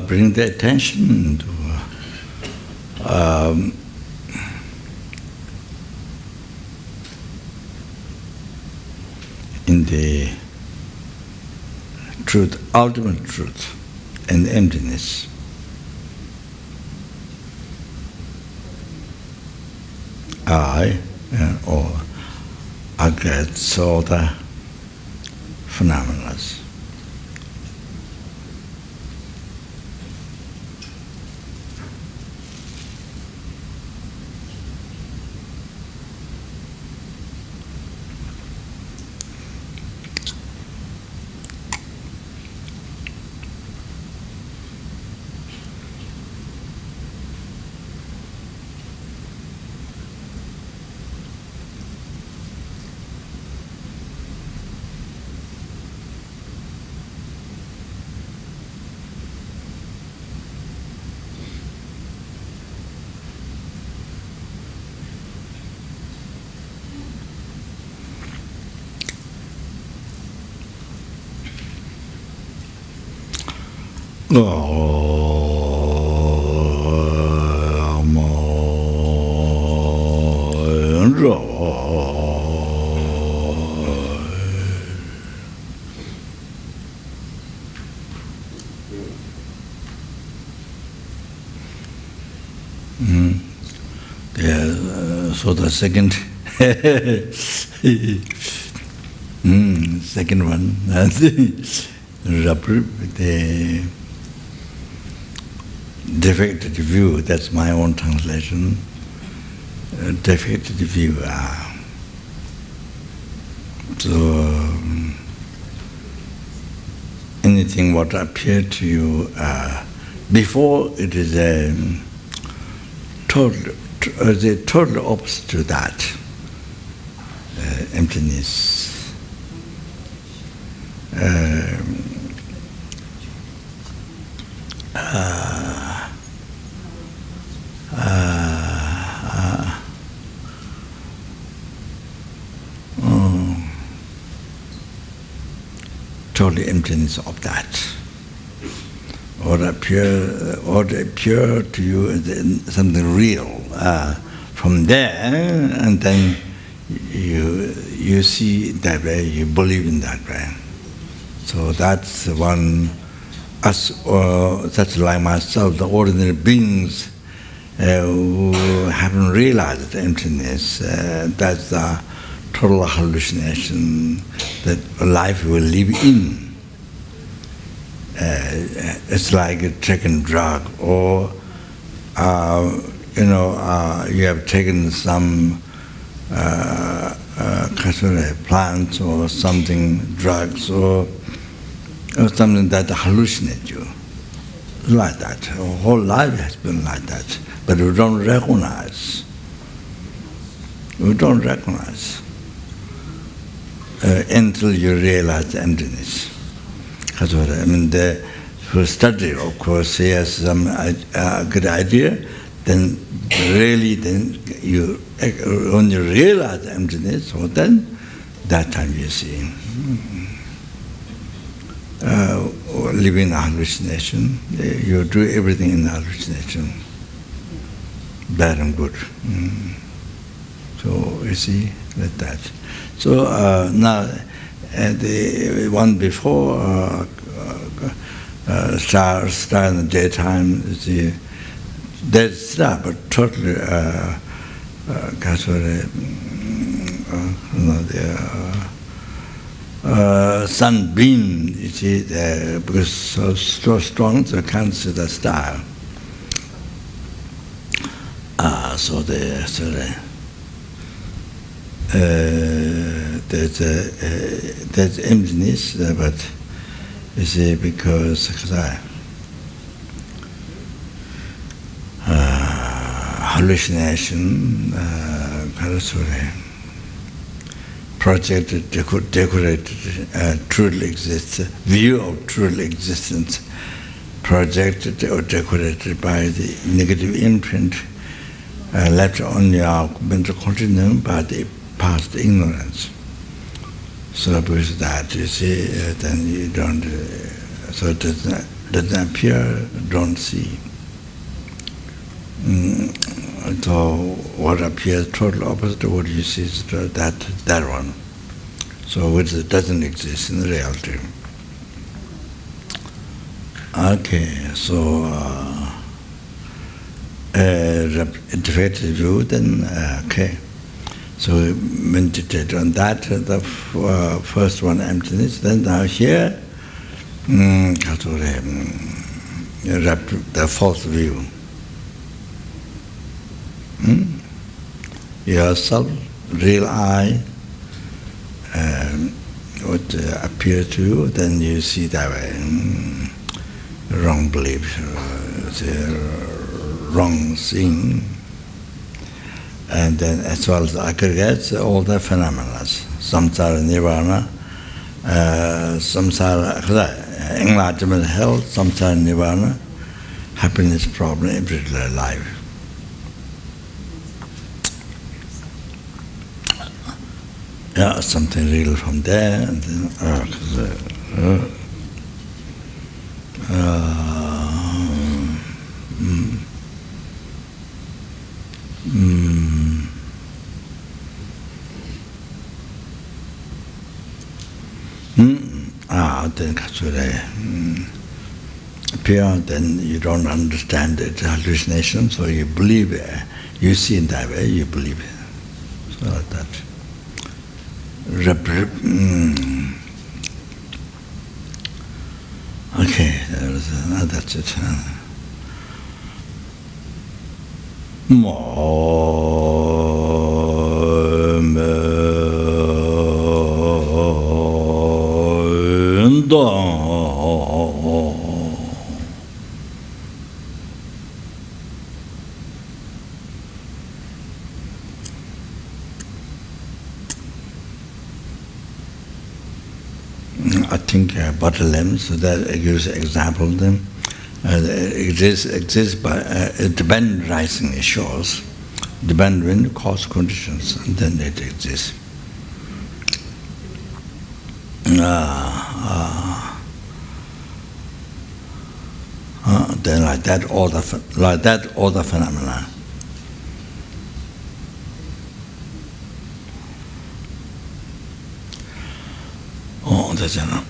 bring the attention to in the truth, ultimate truth, and emptiness. Or against all the phenomena. So the second second one, the defected view, that's my own translation. Defected view. So anything what appeared to you before, it is a total opposite to that. Emptiness. Total emptiness of that. Or appear to you as something real. From there, and then you see that way, you believe in that way. So that's one, us, or such like myself, the ordinary beings who haven't realized emptiness, that's the total hallucination that life will live in. It's like taking drug, or you have taken some plants or something, drugs or something that hallucinates you. Like that. Our whole life has been like that. But we don't recognize. We don't recognize until you realize emptiness. That's what I mean. For study, of course, he has some good idea. Then really, when you realize emptiness, well, then that time you see. Living in hallucination, you do everything in hallucination, bad and good. So you see, like that. So now, the one before, star in the daytime, you see, there's star, but totally, sunbeam, you see, because so strong, so you can't see the star. So there's emptiness, but you see, because hallucination, projected, decorated, truly exists, view of truly existence, projected or decorated by the negative imprint left on your mental continuum by the past ignorance. So because that, you see, then you don't, so it doesn't appear, don't see. So what appears total opposite to what you see is that one. So which doesn't exist in reality. Okay, so defective view, then okay. So meditate on that, the first one, emptiness. Then now here, the fourth view. Yourself, real I, what appears to you, then you see that way. Wrong belief, wrong seeing. And then as well as aggregates, all the phenomena. Samsara, nirvana, samsara, enlightenment, health, samsara, nirvana, happiness, problem, everyday life. Yeah, something real from there, and then then appear, then you don't understand it, hallucination, so you believe it. You see in that way, you believe it. So like that. Okay, that's it. I think Bottom, so that gives an example of them. Exists by dependent rising issues, dependent cause conditions, and then it exists. Then like that, all the phenomena. Oh, that's enough.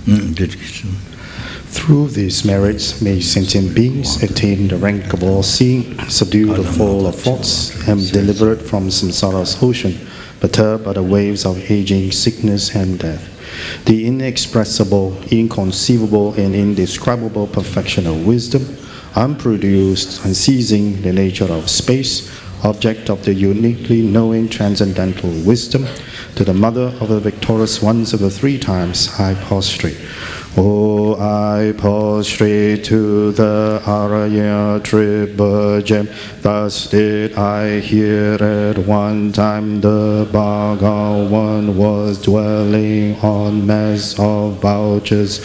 Dedication. Through these merits, may sentient beings attain the rank of all seeing, subdue the fall of thoughts, and be delivered from samsara's ocean, perturbed by the waves of aging, sickness, and death. The inexpressible, inconceivable, and indescribable perfection of wisdom, unproduced, unceasing the nature of space, object of the uniquely knowing transcendental wisdom, to the mother of the victorious ones of the three times, I prostrate. Oh, I prostrate to the Arya triple gem. Thus did I hear at one time the Bhagavan was dwelling on mass of vouchers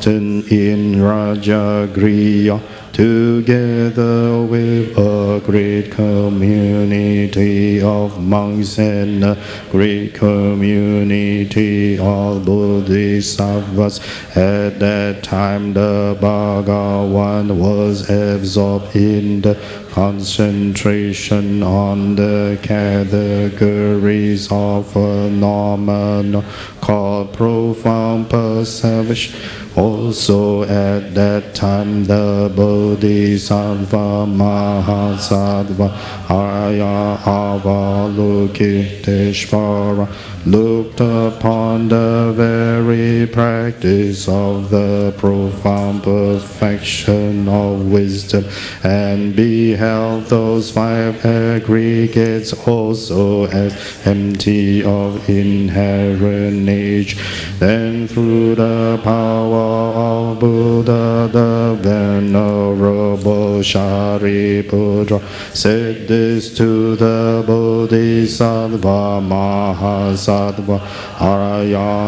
in Rajagriya, together with a great community of monks and a great community of bodhisattvas. At that time the Bhagavan was absorbed in the concentration on the categories of phenomena called profound perception. Also at that time the Bodhisattva Mahasattva Arya Avalokiteshvara looked upon the very practice of the profound perfection of wisdom and beheld those five aggregates also as empty of inherent nature. Then through the power of Buddha, the Venerable Shariputra said this to the Bodhisattva Mahasattva Arya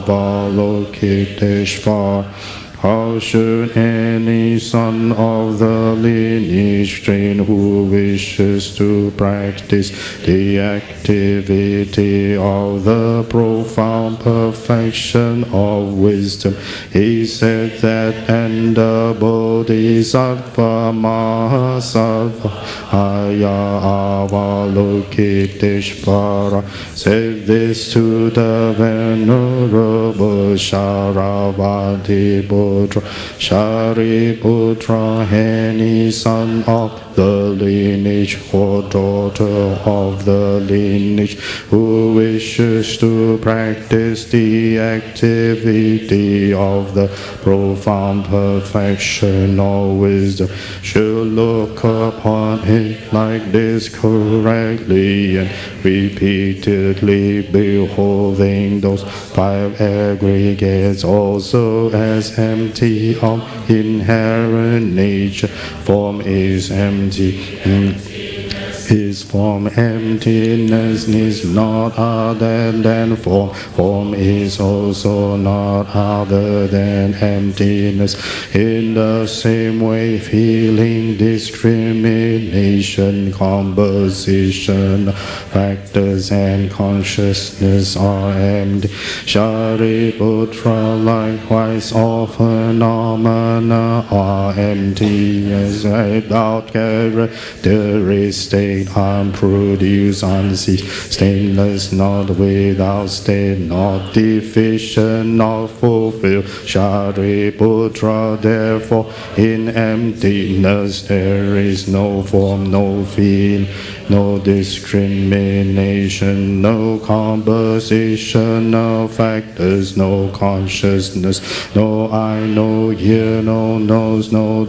Avalokiteshvara. How should any son of the lineage train who wishes to practice the activity of the profound perfection of wisdom? He said that, and the Bodhisattva Mahasattva Arya Avalokiteshvara said this to the Venerable Sharavati Buddha. Shariputra, any son of the lineage or daughter of the lineage who wishes to practice the activity of the profound perfection of wisdom should look upon it like this correctly and repeatedly, beholding those five aggregates also as empty of inherent nature. Form is empty. His form emptiness is not other than form. Form is also not other than emptiness. In the same way, feeling, discrimination, composition, factors, and consciousness are empty. Shariputra, likewise, all phenomena are empty as without characteristic, unproduced, unceased, stainless, not without state, not deficient, not fulfilled. Shariputra, therefore, in emptiness there is no form, no feel, no discrimination, no composition, no factors, no consciousness, no eye, no ear, no nose, no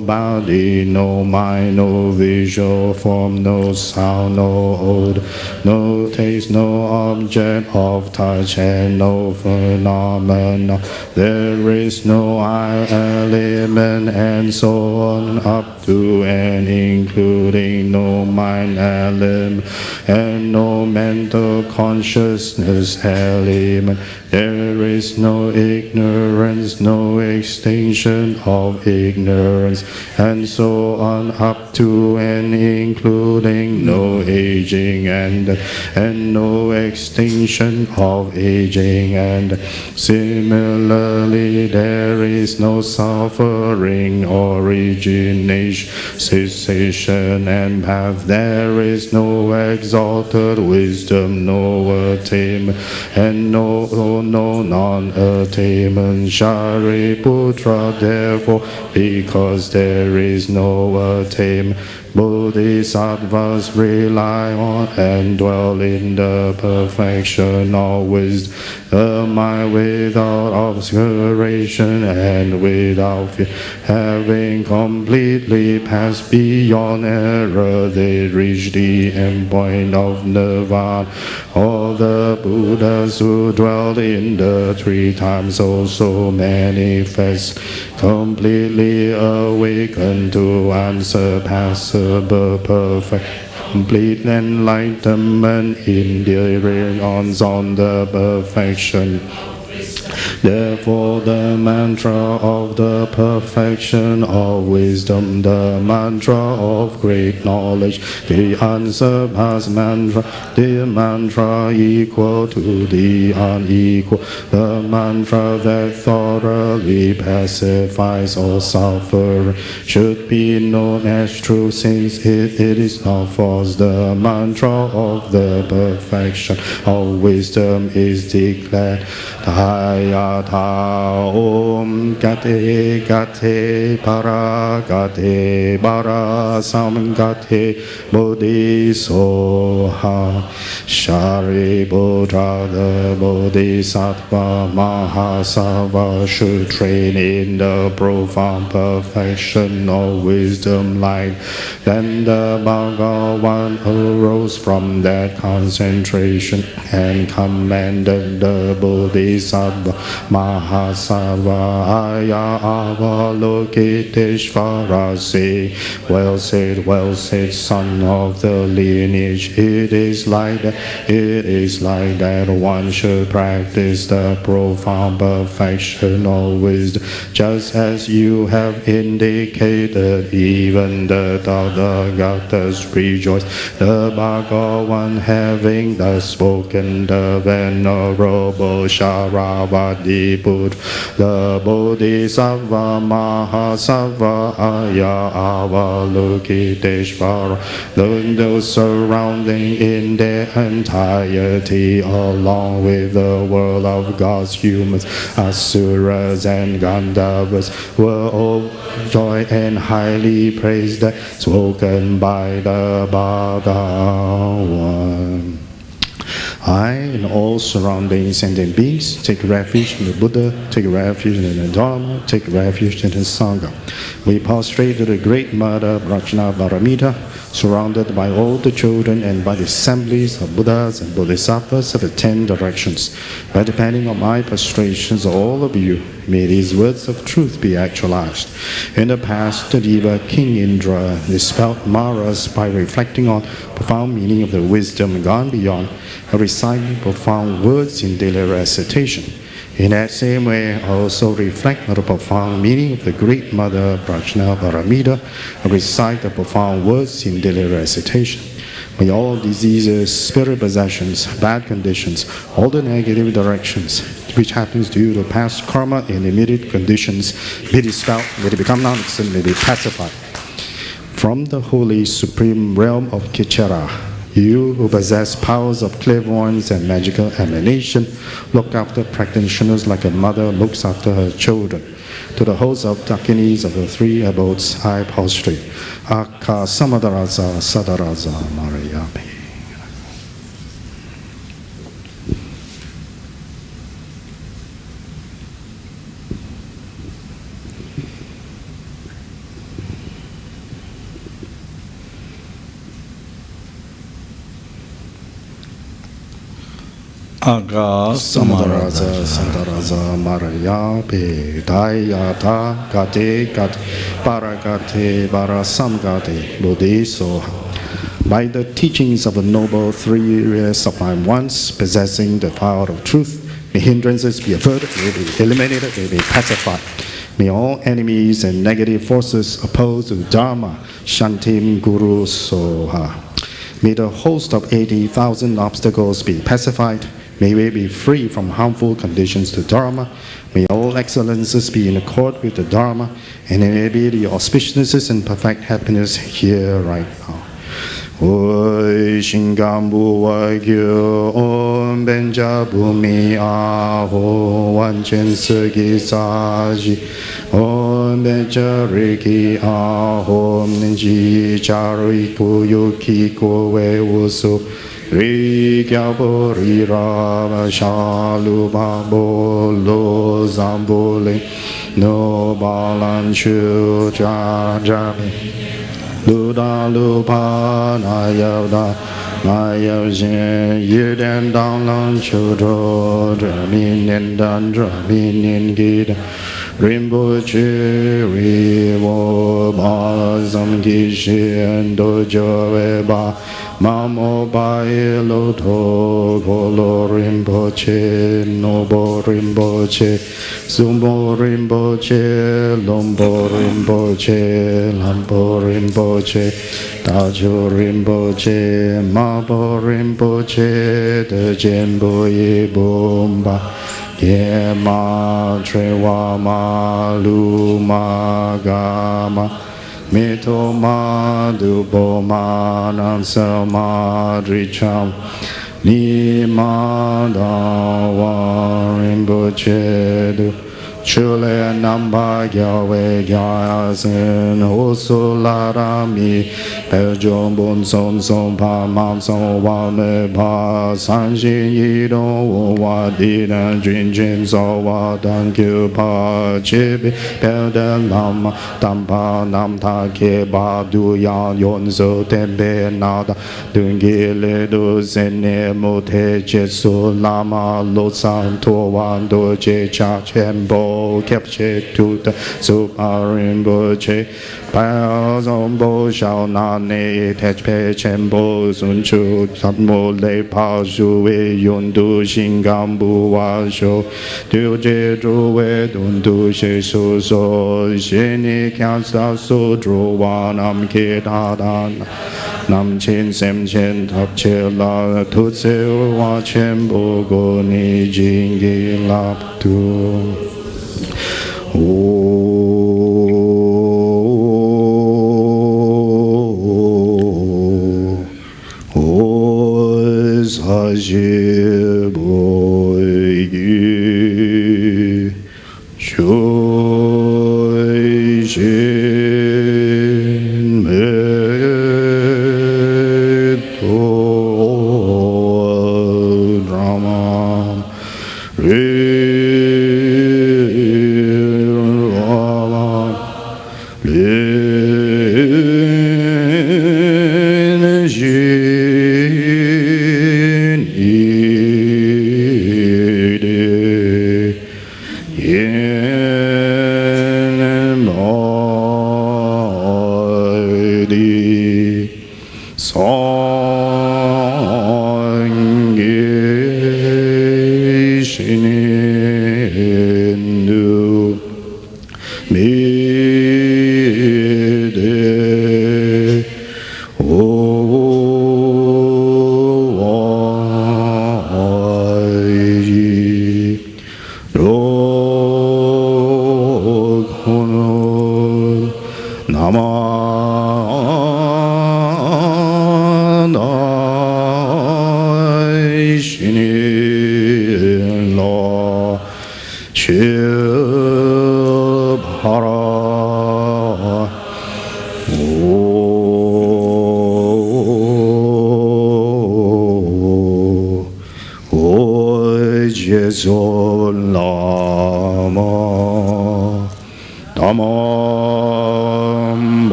body, no mind, no visual form, no sound, no odor, no taste, no object of touch, and no phenomena. There is no I element, and so on up to and including no mind element and no mental consciousness element. There is no ignorance, no extinction of ignorance, and so on up to and including no aging and no extinction of aging. And similarly, there is no suffering, origination, reach cessation and path. There is no exalted wisdom, no attainment, and no non-attainment. Shariputra, therefore, because there is no attainment, Bodhisattvas rely on and dwell in the perfection of wisdom. The mind without obscuration and without fear, having completely passed beyond error, they reach the end point of nirvana. All the Buddhas who dwell in the three times also manifest, completely awakened to unsurpassable perfect complete enlightenment in the realms on the perfection. Therefore, the mantra of the perfection of wisdom, the mantra of great knowledge, the unsurpassed mantra, the mantra equal to the unequal, the mantra that thoroughly pacifies all suffering, should be known as true since it is not false. The mantra of the perfection of wisdom is declared. Yatha Om Gate Gate Para Gate Para Sam Gate Bodhisoha Shariputra, the Bodhisattva Mahasava should train in the profound perfection of wisdom light. Then the Bhagavan arose from that concentration and commanded the Bodhisattva Mahasava Aya Avalokiteshvara, say, well said, son of the lineage. It is like that one should practice the profound perfection of wisdom, just as you have indicated. Even the Tathagatas rejoice. The Bhagavan, having thus spoken, the venerable Sharavati Buddha, the Bodhisattva Mahasattva Aya Avalokiteshvara, those surrounding in their entirety, along with the world of gods, humans, asuras, and Gandharvas, were overjoyed and highly praised, spoken by the Bhagavan. I and all surrounding sentient beings take refuge in the Buddha, take refuge in the Dharma, take refuge in the Sangha. We prostrate to the Great Mother Prajna Paramita, surrounded by all the children and by the assemblies of Buddhas and Bodhisattvas of the 10 directions. By depending on my prostrations, all of you, may these words of truth be actualized. In the past, the Deva King Indra dispelled Maras by reflecting on profound meaning of the wisdom gone beyond and reciting profound words in daily recitation. In that same way, I also reflect on the profound meaning of the Great Mother Prajna Paramita and recite the profound words in daily recitation. May all diseases, spirit possessions, bad conditions, all the negative directions which happens due to past karma and immediate conditions be dispelled, may they become non-existent, may be pacified. From the holy supreme realm of Kichara, you who possess powers of clairvoyance and magical emanation, look after practitioners like a mother looks after her children. To the host of Dakinis of the 3 abodes, I prostrate. Akka Samadaraza Sadaraza Marayapi. Aga Samadaraza Sandaraza Marayapi Dayata Gate Gate Paragate Barasamgate Bodhisoha. By the teachings of the noble 3 sublime ones possessing the power of truth, may hindrances be averted, may be eliminated, may be pacified. May all enemies and negative forces opposed to Dharma, Shantim Guru Soha. May the host of 80,000 obstacles be pacified. May we be free from harmful conditions to Dharma. May all excellences be in accord with the Dharma, and may be the auspiciousness and perfect happiness here right now. Oi Shingambu Wagyu Om Benja Bumi Aho Wanchen Segi Saji Om Benja Riki Aho Ninji Chari Puyuki Kowe Usu Ri Gyabo Ri Rama Shalu Babo Lo Zambule No Balan Shu Jajami Luda lupa na yau da na yau xin yi den dang lang chu zhuo zhe mi nian dan zhe mi nian gi dan Rinpoche ri wo ba sam gi xian do jo we ba ma mo ba ye lo to ko lo Rinpoche no bo Rinpoche sum bo Rinpoche lom bo Rinpoche lam bo Rinpoche da jo Rinpoche ma bo Rinpoche de jen bo ye bom ba ye ma tre wa ma lu ma ga ma me to ma du bo ma nan sa ma dri cham ni ma da wa Rinpoche du Chule namba gyawe gyasen hoso larami Pejong bon son son pa mam son wa me pa san shin yi dong wa di dan jun jin so wa dan kyu pa che bi pe den lam tam pa nam ta ke ba du ya yon so ten be na da dun gi le du sen ne mo te che so lama lo san to wan do che cha chen bo capture to the super Rinpoche Pao Zong Bo Shao Na Ne Tech Pe Chen Bo Sun Chu Sat Mo Le Pao Shu Wei Yun Du Xin Gam Bu Wa Shou Du Je Zhu Wei Dun Du She Su So Xin Ni Kya Sa Su Zhu Wa Nam Ki Da Da Nam Chin Sem Chen Tap Che La Tu Se Wa Chen Bo Go Ni Jing Gi Lap Tu 사시 보이기 조이신 메토 드라마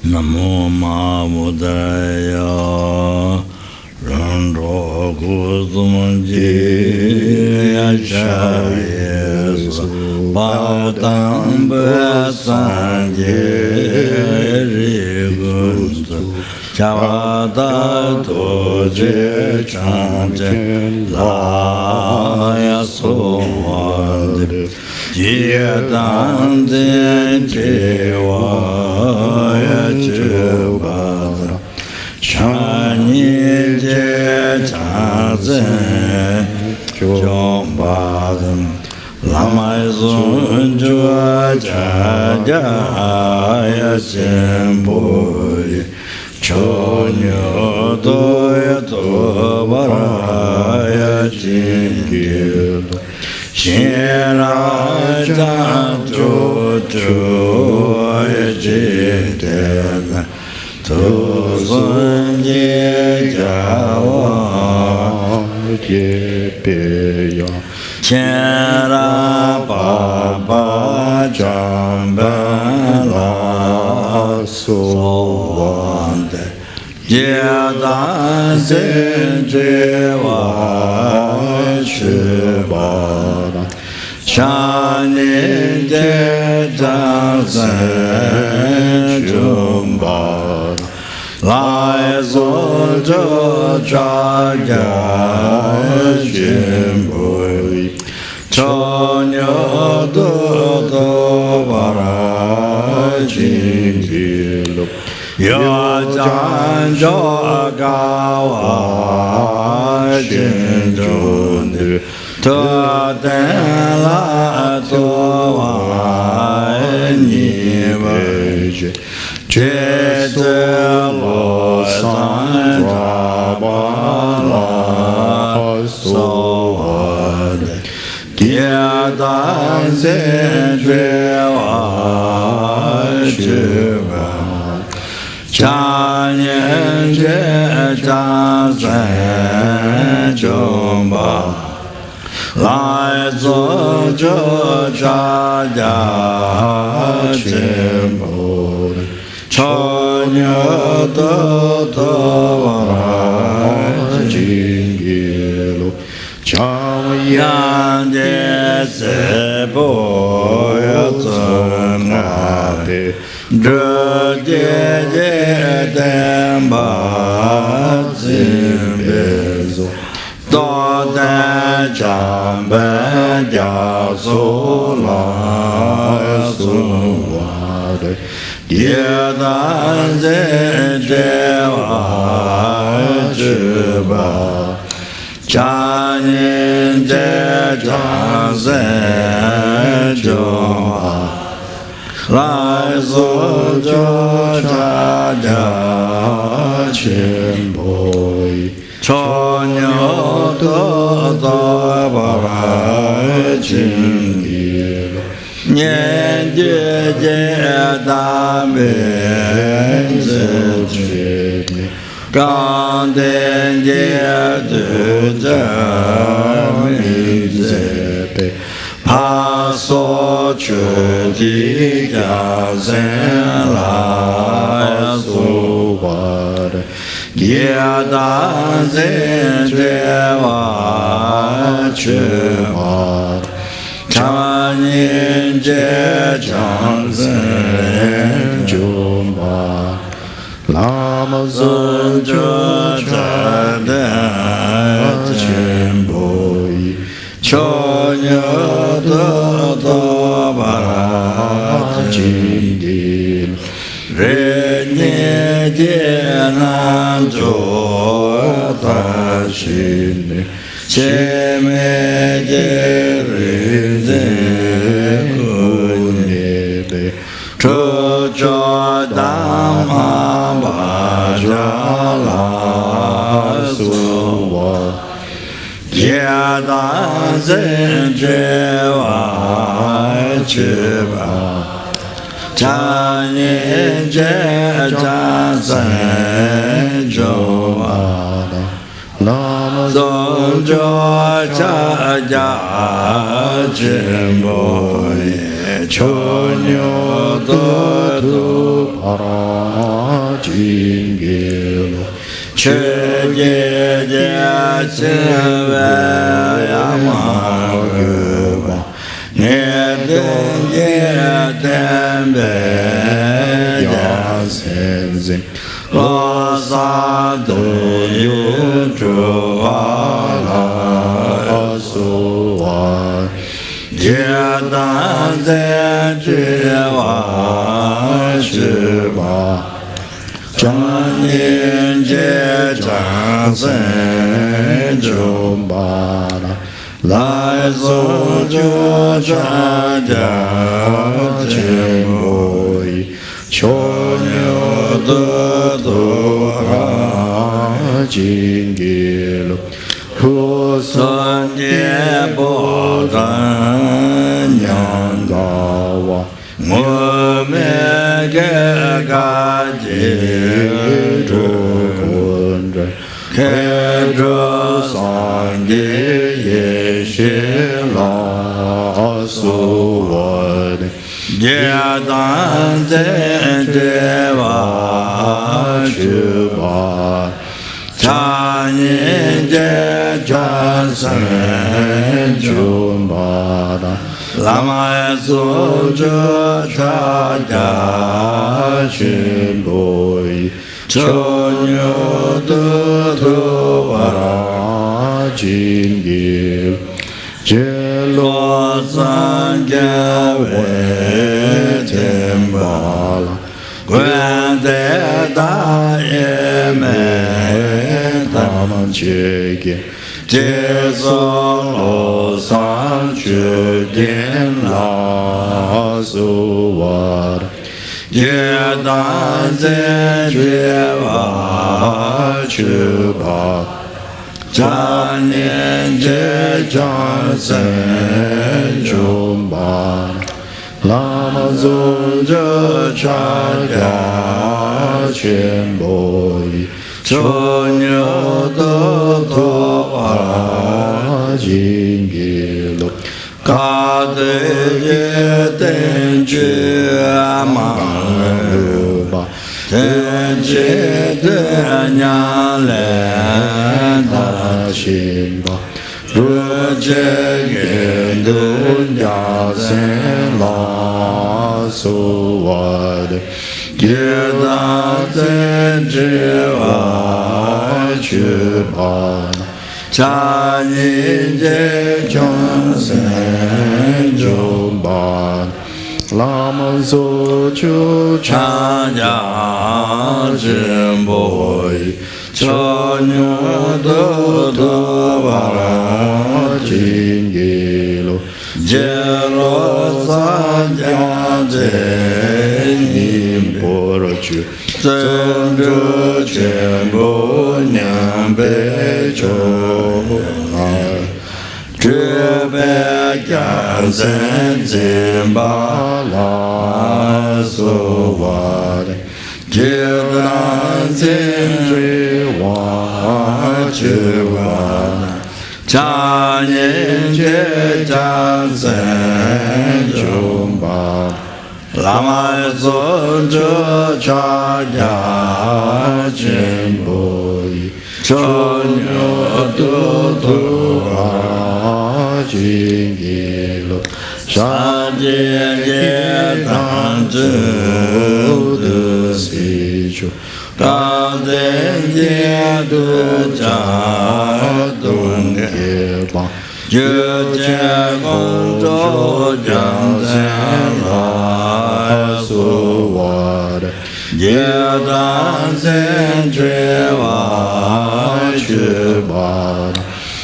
Namo Ma Buddhaya Randro Kuzumanji Yashayes Padam Basanje Rigundu Chavada Doje Chanje Laya Sohande Jiyadan Jewaya Jebara Shani Jechazen Jombadam Lama Zunjua Jaya Jemboy Chonyo Doya Tobaraya Jingil Shira Janjo Joya Jidena Tuzun Jawa Jepeya Chera Baba Jambala Sovande Jedan Senjewa Shibara Shani Jedan Senjumbara Lai Zojo Jaya Jimbui Chonyo Dodo Vara Jingilu Yajan Jagawa Jinjundu Tadela Towa Niveje Chetelo Sandrabala Sohade Gyadan Senjewa Shiva Chanyen Jetan Senjomba Lai Zojo Jaya Jimbori Chonyo Dodo Vara Jingilu Changyan Sebo Yatsangate Drudye Demba Zimbezo Doda Jamba Jasola Suwade Yedan Zenjewa Jiba Chanin Jejan Zenjoa Lai Zojo Jaya Chimboi Chonyo Dodo Vara Jingilo Nyen Jeje Dame Zechini Ganden Jedu Jami Zepe Paso Chudi Gazen La Suwade Gyadan Zenjewa Chimar Chanyin Jejan Zenjumba Lama Zojo Jada Chimboi nyo to to para jin gil re nye je nan jo ta shin che me je re de ku ne be cho cho dam ma ba ja la su wa ya da zen je wa che ba cha ni je cha san jo wa Lama Son jo cha ja chen bo cho nyo to to para jin gil che je je chen ve ya ma ge ba ne den ye den be ya sen zin lo sa do yu chu wa la su wa ye dan zhen zhi wa shi ba zhang nian jie zhang sen zhu ba lai su ju cha jia chen bo cho nyo de do ha jin gil hu san ye bo dan yang ga wa mo me ge ga ji zhu zhu kun zhe ke zhe san ye ye shi la su wa de ye dan zhen zhe wa shi ba cha nian jie zhang san zhu ba Lama su zhe cha ja shin boi cho nyo de tu wa para jin gil je lo san jia wei tian ba guan de da ye mei ta man che ge jie song lo san ju dian la su wa ye dan zhen jue wa chu ba cha nian jie zhang san zhu ba lama zu zhe cha ya chen boi cho nyo de to wa jin gil ga de ye den zhi ma ba den zhi de nya le da shin ba ru zhe ye du ya sen la su wa de ye da zhen zhi wa chu ba cha ni jie zhang san zhu ba lama zu chu cha cha ja zhen bo cho nyo de de wa jin gil jie lo san jia zhen yin por chu zhen zhe chen bo nian bei zhou zhe bei jian san zhen ba la su wa de jie dan zhen zhe wa zhi wa cha nian jie zhang san zhu ba Lama su zhe cha ya chen boi cho nyo de tu wa jin gil sha jie jie dang zhi de si chu dang zhen jie de cha dong ge ba Chư che con trô chẳng sen la su va de ye dan sen tre va chư ba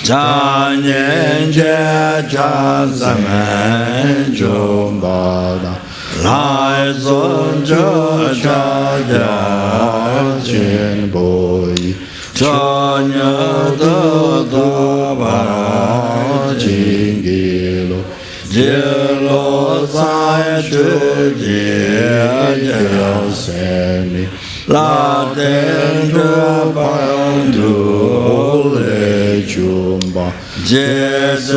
cha niên che cha sa men chung ba da lai son chơ cha ja chen boi cho nhớ tơ ba chính kỳ lô diệt lô sai chư diệt sen ni la ten chư bằng tu lệ chung ba diệt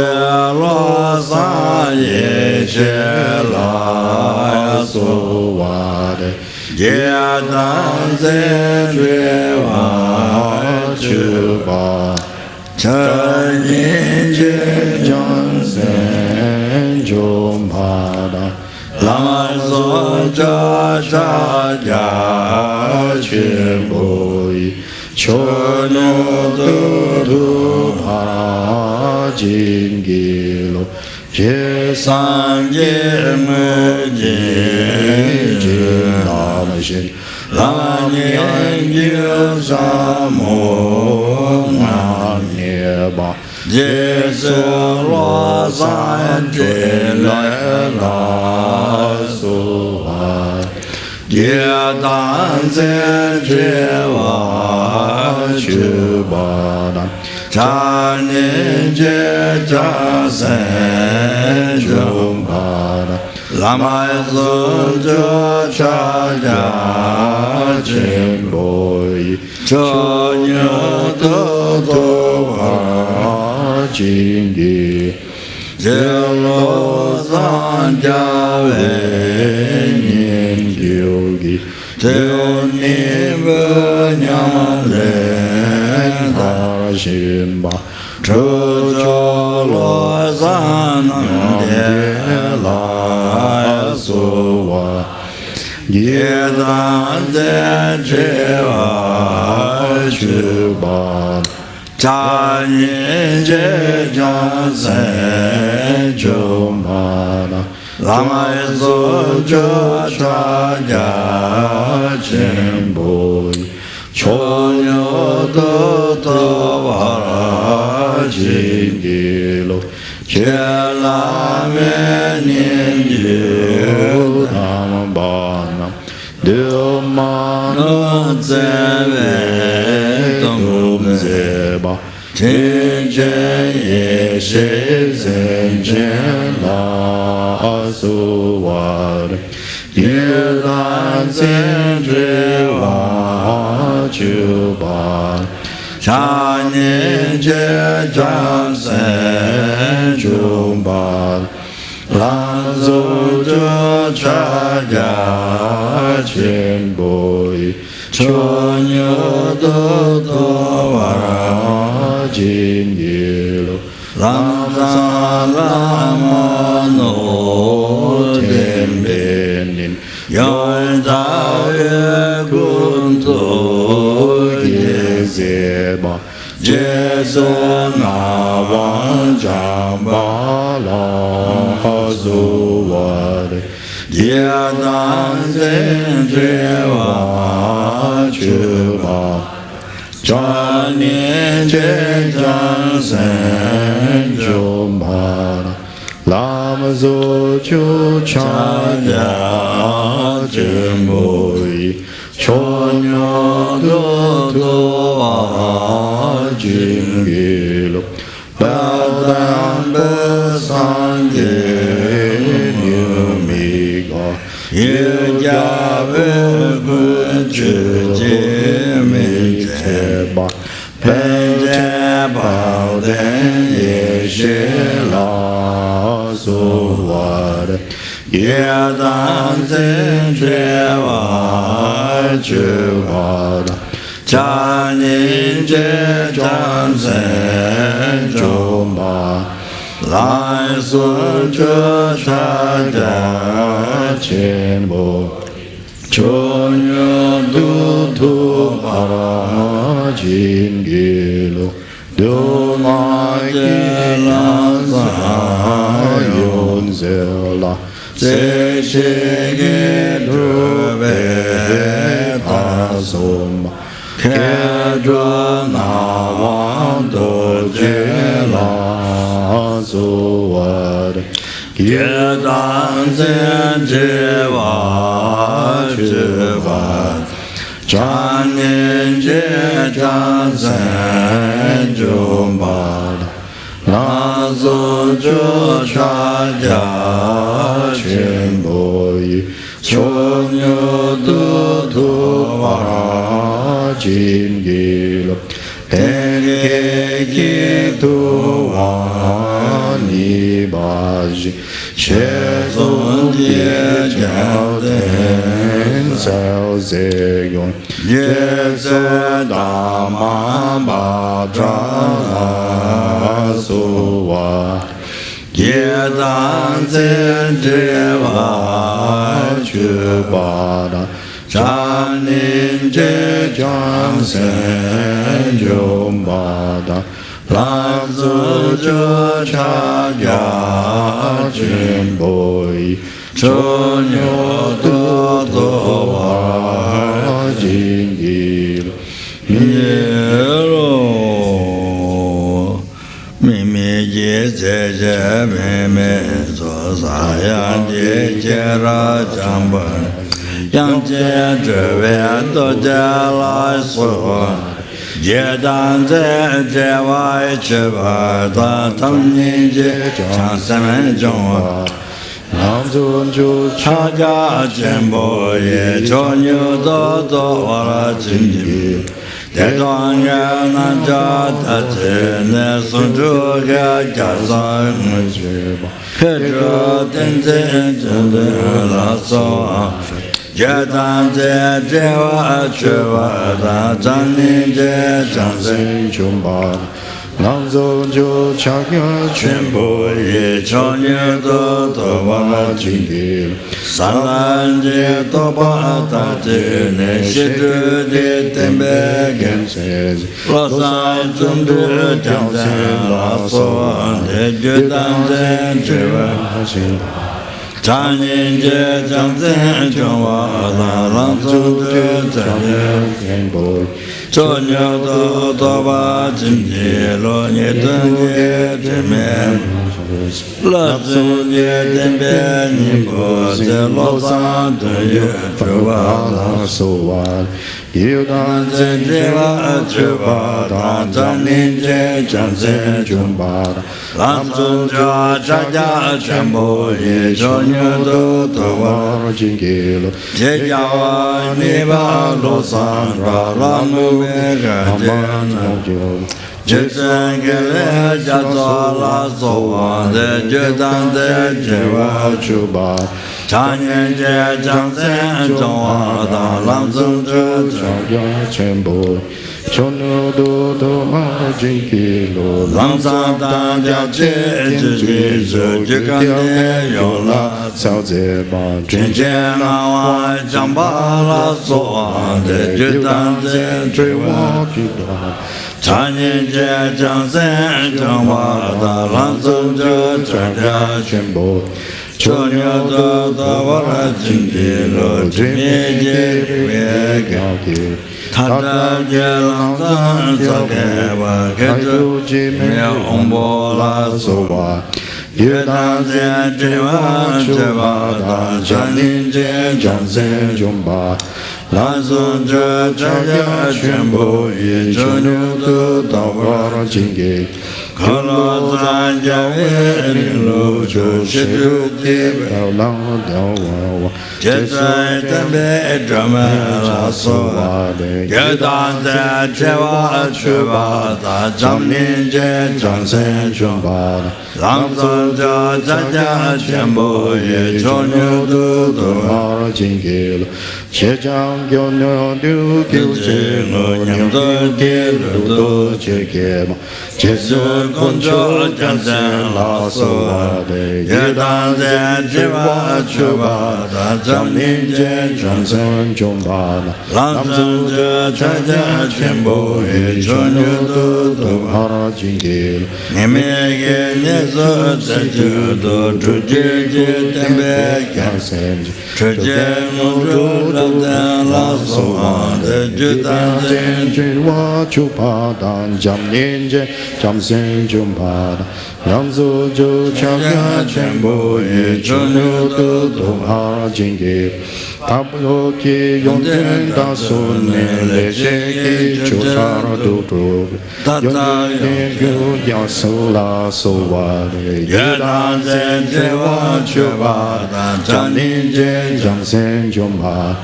lô sai ye che la su va de ye dan se chue va chư ba chân nhiên chế chân sen chung ba da la so cha cha ya chuen boi cho nyo tu ha jin gi lo je san je me je nam shin la nian yu sa mo na nie ba je se lo san je le la su ha ye dan se je wa chu ba da cha nian je cha sen chung ba da Lama Chopa cha ja chen boi cho nhớ tơ ha chính đi diệu lô san cha về nhiên diệu gi diệu niệm vơ nhang lên ta xin ba trừ cho lô san địa la su va ye dan de che va chư ba cha nhiên che cha se chung ba da lama so cha cha ja chen boi cho nyo to va jin gi lo che la me niên diệu tham ba nam điều ma nó dễ về tông dễ ba thiên chế ye sẽ dễ chế la su va ye la dễ chế va chư ba cha niên chế cha se chung ba la du cho cha ja chen boi cho nhớ tơ va jin ye lo lam sa la ma no ten ben nin yon ta ye kun to ye ze ba je so na wan cha ba la su va de ye dan sen che va chư ba cha niên che cha sen chung ba lam su chu cha ya chen boi cho nyo tu va jin gi lo ba dan ba san ye như mi ga ye ja ve gu chư je mi che ba pen che bao den ye she la su va de ye dan sen che va chư va da cha niên che cha sen chung ba lai xuân chơ cha ja chen bo cho nhớ tu pa jin gi lo do mai ki la zela se shige drube tasum kedra na wando jela zuwad kedan zen jeva jeva Chanin je jansen jumbad Nazo jo chaja chimboyi Chonyo du tu vara jingilo Tenke ki tu wani baji Shezon die jaden sao zeyon Yeze dama badra suwa Yedan zen jeva chubada Chanin je jansen jumbada Lanzu jo chaya jimboy Chonyo do wa jingil Miero Mimi je je me so sayan je jera jamban Yang je zhe do jia lai su Jie dan zhe jie wai chi ba da tam ni jie chang san men zhong wa Nam zun ju cha jia jian bo ye chou niu do do wa la jing ji De duan ye nan jia da zhi ne sun zhu ge jia san ji ba He zhe den zhe zhen de la so Yedan zhe jie wa chi wa da zhang nin jie zhang zhen jumba Nam zon jo chakya Chenpo ye chon ye do do wa jingil San lan je do pa ta je ne shi zhu de tenpe gen se Lo san zhung zhu jiang zhen la so De ju dan zhen zhe wa Chan yin je jiang zhen zhong wa la lang zhung zhu zhen ye Chon ye do do wa jingil Lo nye dun ye zhe men Le zhung ye tenpe ni po zhe lo san dun ye zhu wa la so wa Yu dan zhen zhe wa zhe wa dan zhang nin zhe zhang zhen jumba Lam zhung jia cha jia chen po ye chon ye do do wa jingil Jie jia wa ni ba lo san ra lam nu me ga jian Jie zhen ge le jia zhuo la so wa de jie dan zhe jie wa chuba Chan yin jie zhang zhen zhong wa da lam zhung zhe zhang ya chenbo chono do do ma jingilo Lam san dan jia jie zhi zhi zhi jie gan de yong la cao zhe ba Chen chen la wa jiang ba la so wa de jie dan zhe zhui wa Chan yin jie jiang zhen zhong wa da lam zhung zhe zhang jia chenbo Chou niu do do wa la jing ji lo jing mi ji wei ge Ta zhe jie lang zang zhe ge wa ge zhe mi hong bo la so wa Ye dan zhe zhe wa zhe wa da chan nin jie jiang zhen jumba Lan sun zhe zhe jie chen po ye chou niu do do wa la jingil Ka lo zan jia wei ling lu chu shi ju ji wei lao lao wa wa Jie zai ten bei zhe me la so Ye dan zhe jie wa chi wa da zhang nin jie zhang zhen jumba Lam zhong jia zhe jia chen po ye chou niu do do wa jingil che chang kyo no du kyu che no nyam do ke lu do che ke ma Jesu Kuncho Jansen La Sovade Yedan Zen Jiva Chubada Jamnin Jen Jansen Jumbada Lamsun Je Chaja Chenpo E Chonyu Tu Tu Hara Jingil Nemege Neso Tseju Tu Chuji Ji Tembe Kansen Chuje Muju Ramden La Sovade Judan Zen Jiva Chubada Jamnin Jen Jamsen Jumbada Lamsu Ju Chakya Chenpo E Chonyu Tu Tu Hara Jingil Tapo Ki Yonten Da Sun Ne Le She Ki Chutara Tu Tu Yonten Yu Yasu La Suwa Yedan Zen Jewa Chubada Janin Jen Jamsen Jumbada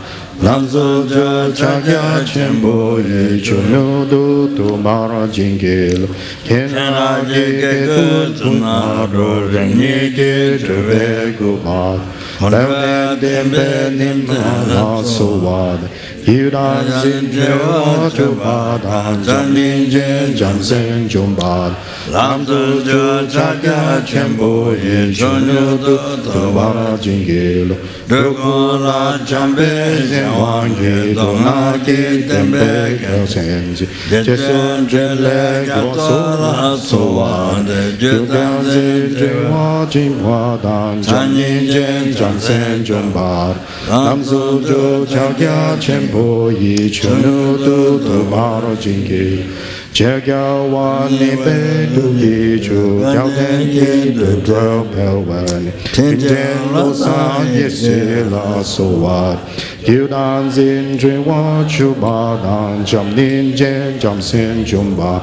Lamsu Ju Chakya Chenpo E Chonyu Tu Tu Hara Jingil Kena Ji Ke Tu Tuna Ro Rengi Ke Chube Gupa Leve Dembe Nimna La Suwa Yudan Zin Jewa Chubada Janin Jen Jamsen Jumbada Lamsu Ju Chakya Chenpo E Chonyu Tu Tu Hara Jingil Dugo La Chambe Wangi Dona Ki Tembe Kelsenji Jesun Jele Gosola Sowande Judan Zin Jewa Jingwa Dan Janin Jen Jamsen Jumbar Lamsu Ju Chakya Chenpo Yi Chunu Tu Tu Hara Jingil Chekya Wani Pe Tu Ki Chu Chao Ten Ki Tu Dro Pelwan Tin Jen Lo Sa Yesi La Sowat Yudan Zin Jewa Chubada Jamnin Jen Jamsen Jumba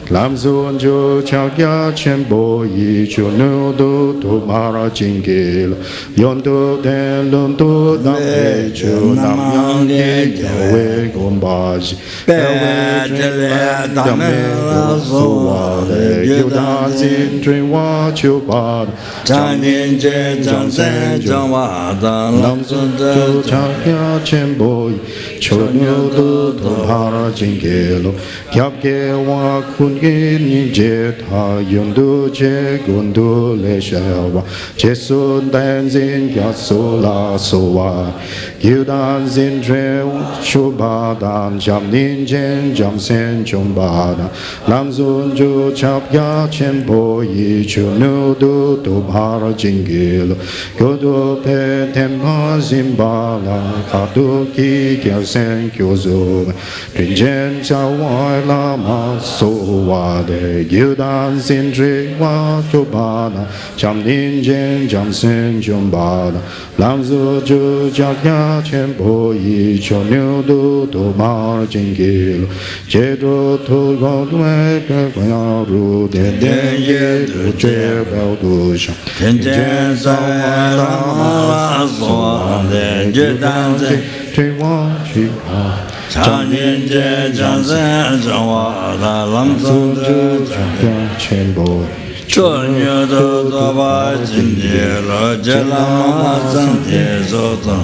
Lamsun Ju Chakya Chenpo Yi Chunu Tu Tu Hara Jingil Yontu Ten Lun Tu Dam Pe Chu Nam Yang Ye Yawe Gombaji Pelwe Jele Dame La Suwa Yudan Zin Jewa Chubada Janin Jen Jamsen Jumba Lamsun Ju Chakya Chenpo Yi Chunu Tu Tu Hara Jingil Kyabke Wa Kun Je Ta Yundu Je Gundu Le Shawa Jesun Dan Zin Yasu La Suwa Yudan Zin Dre Shubadan Jamnin Jen Jamsen Jumbada Lamsun Ju Chapya Chenpo Yi Chunu Du Tu Hara Jingil Godu Pe Tempa Zimbala Kadu Ki Gyalsen Kyozu Rinjen Chawai Lama So Wade Yudan Zin Jewa Chubada Jamnin Jen Jamsen Jumbada Lamsu Ju Chakya Chenpo Yi Chonyu Tu Tu Hara Jingil Jedu Tu Godwe Kwaya Ru Den Den Ye Tu Je Bel Tu Shang Ten Jen Sawa Lama So Wade Yudan Zin Jewa Chubada Janin Jen Jamsen Jumbada Lamsu Ju Chakya Chenpo Chonyu Tu Tu Hara Jingil Jelama Sante Sotan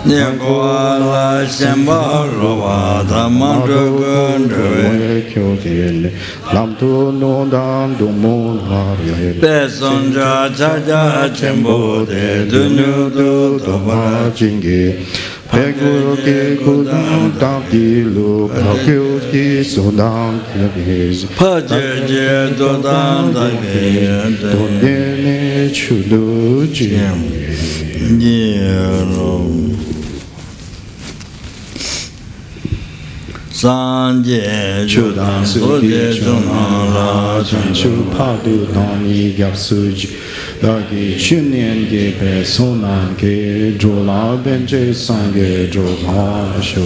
Nyakwa La Shenpa Lowa Dhamma Drugun Drwe Kyo Dele Lam Tu No Dan Du Mon Hara Peson Ja Chakya Chenpo De Dunyu Tu Tu Hara Jingil Pegu Ki Kudam Tam Di Lu Pegu Ki Sodam Ki Paje Je Do Dan Da Ke Don Dene Chudu Jim Yelo Sanje Chudan Suje Chunang La Chan Chu Pa Du Dan Yi Gyap Suji Dagi Chunyen Ge Pe Sonan Ge Dro La Ben Je Sang Ge Dro Pa Sho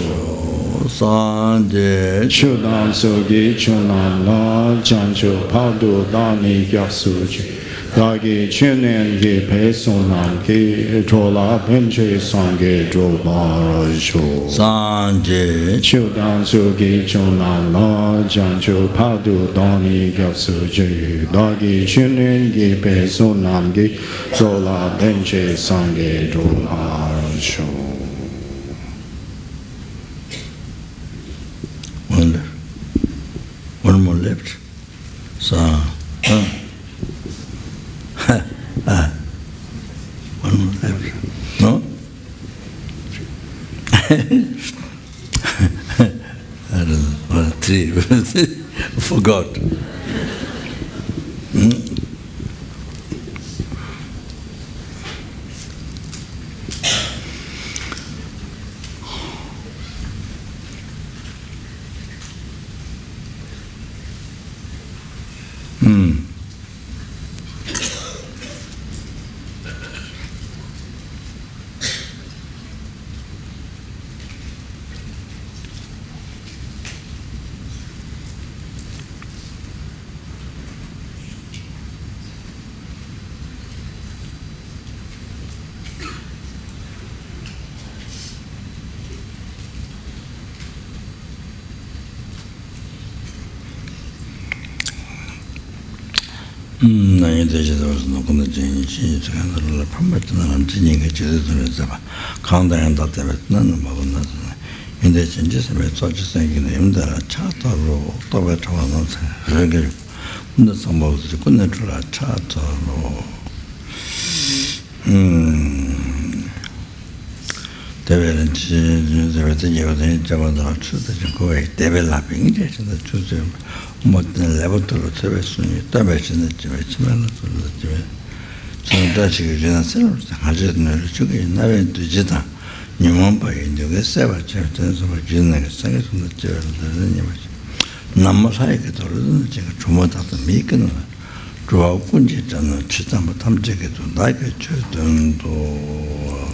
Sanje Chudan Sugi Chunan La Chan Chu Pa Du Dan Yi Gyap Suji Dagi Chunyen Ge Pe Sonan Ge Dro La Ben Je Sang Ge Dro Pa Sho Sanje Chudan Sugi Chunan La Chan Chu Pa Du Dan Yi Gyap Suji Dagi Chunyen Ge Pe Sonan Ge Dro La Ben Je Sang Ge Dro Pa Sho One more left. One left. No? I don't know. 3. Forgot. 나의 대지도로서 노건의 진시 저간들을 판매트는 진이가 제대로서 봐 강당한다 때문에 나는 먹었나 근데 진짜서 왜 소지생기는 임다라 차도로 또왜 좋아하는 그게 근데 상모들이 끝내주라 차도로 대회는 지저한테 예거든 잡아다 추대지 거의 대벨라빙이 되는데 주제 뭐든 레버터로 세배순이 따배시는 집에 치면은 돌렸지 저는 다시 그냥 새로 가지는 저기 나는 되지다 님은 봐요 이제 세바 저한테서 지는 게 생각도 저는 남마 사이에 돌아는 제가 주모다도 미끄는 좋아 군지잖아 치담 탐지게도 나게 저든도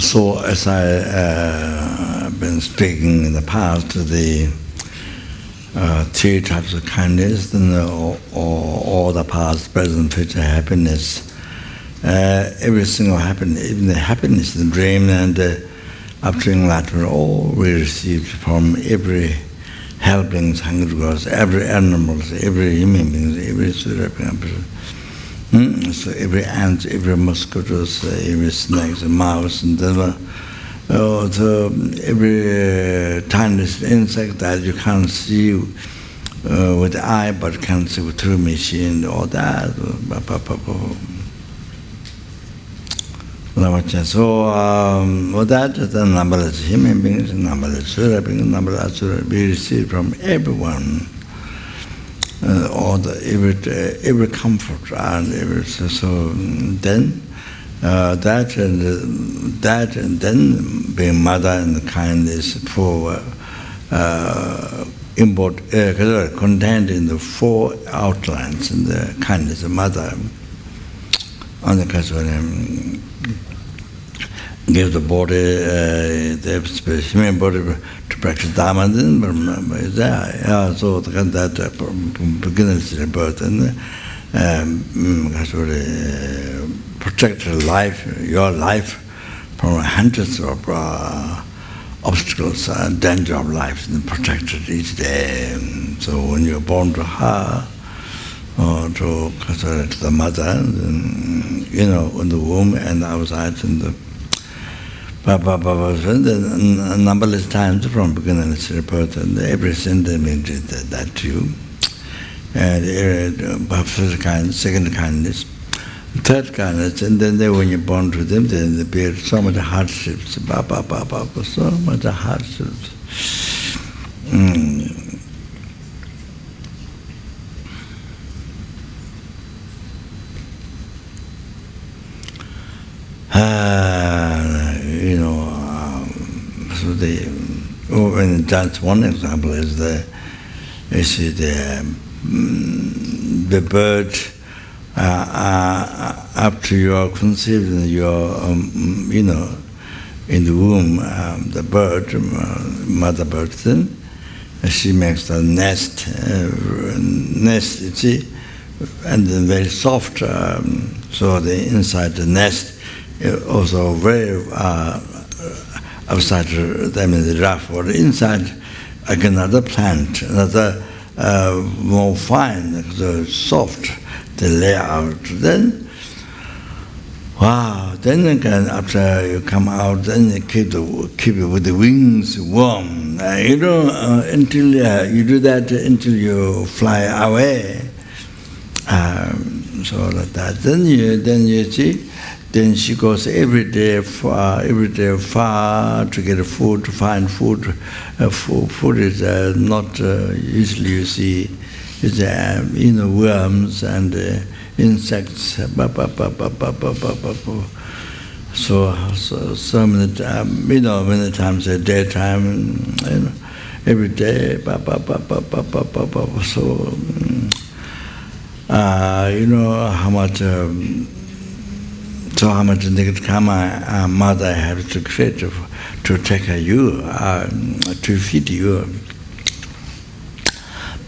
So as I been speaking in the past, the 3 types of kindness, all the past, present, future happiness, every single happiness, even the happiness in the dream and after enlightenment, all we received from every helping Sangha, every animal, every human being, every person. So every ant, every mosquito, every snake, mouse, and so every tiniest insect that you can't see with the eye, but can see through machine, all that. So with that, the numberless human beings, numberless numberless we receive from everyone. All the every comfort and every so then that and then being mother and kindness for contained in the 4 outlines in the kindness of mother on the case give the body the human body to practice Dharma, so that beginners birth and protect your life from hundreds of obstacles and danger of life, and protect it each day. So when you're born to her, or to the mother, in the womb and outside in the Numberless times from beginner's report, and every sentiment is that too. First kind, second kindness, third kindness, and then when you're born to them, then they bear so much hardships, so much hardships. So when that's one example is the bird after you are conceived in your in the womb, the bird, mother bird, then she makes the nest, you see, and then very soft. So the inside the nest also very outside, I mean the rough, or inside again another plant, another more fine, soft, the layout. Then, wow! Then again, after you come out, then you keep it with the wings warm. Until you do that until you fly away. So like that. Then you see. Then she goes every day far to get food, to find food. Food is not usually you see. It's worms and insects. So many times a daytime, every day. So how much. So how much negative karma mother has to create to take you, to feed you.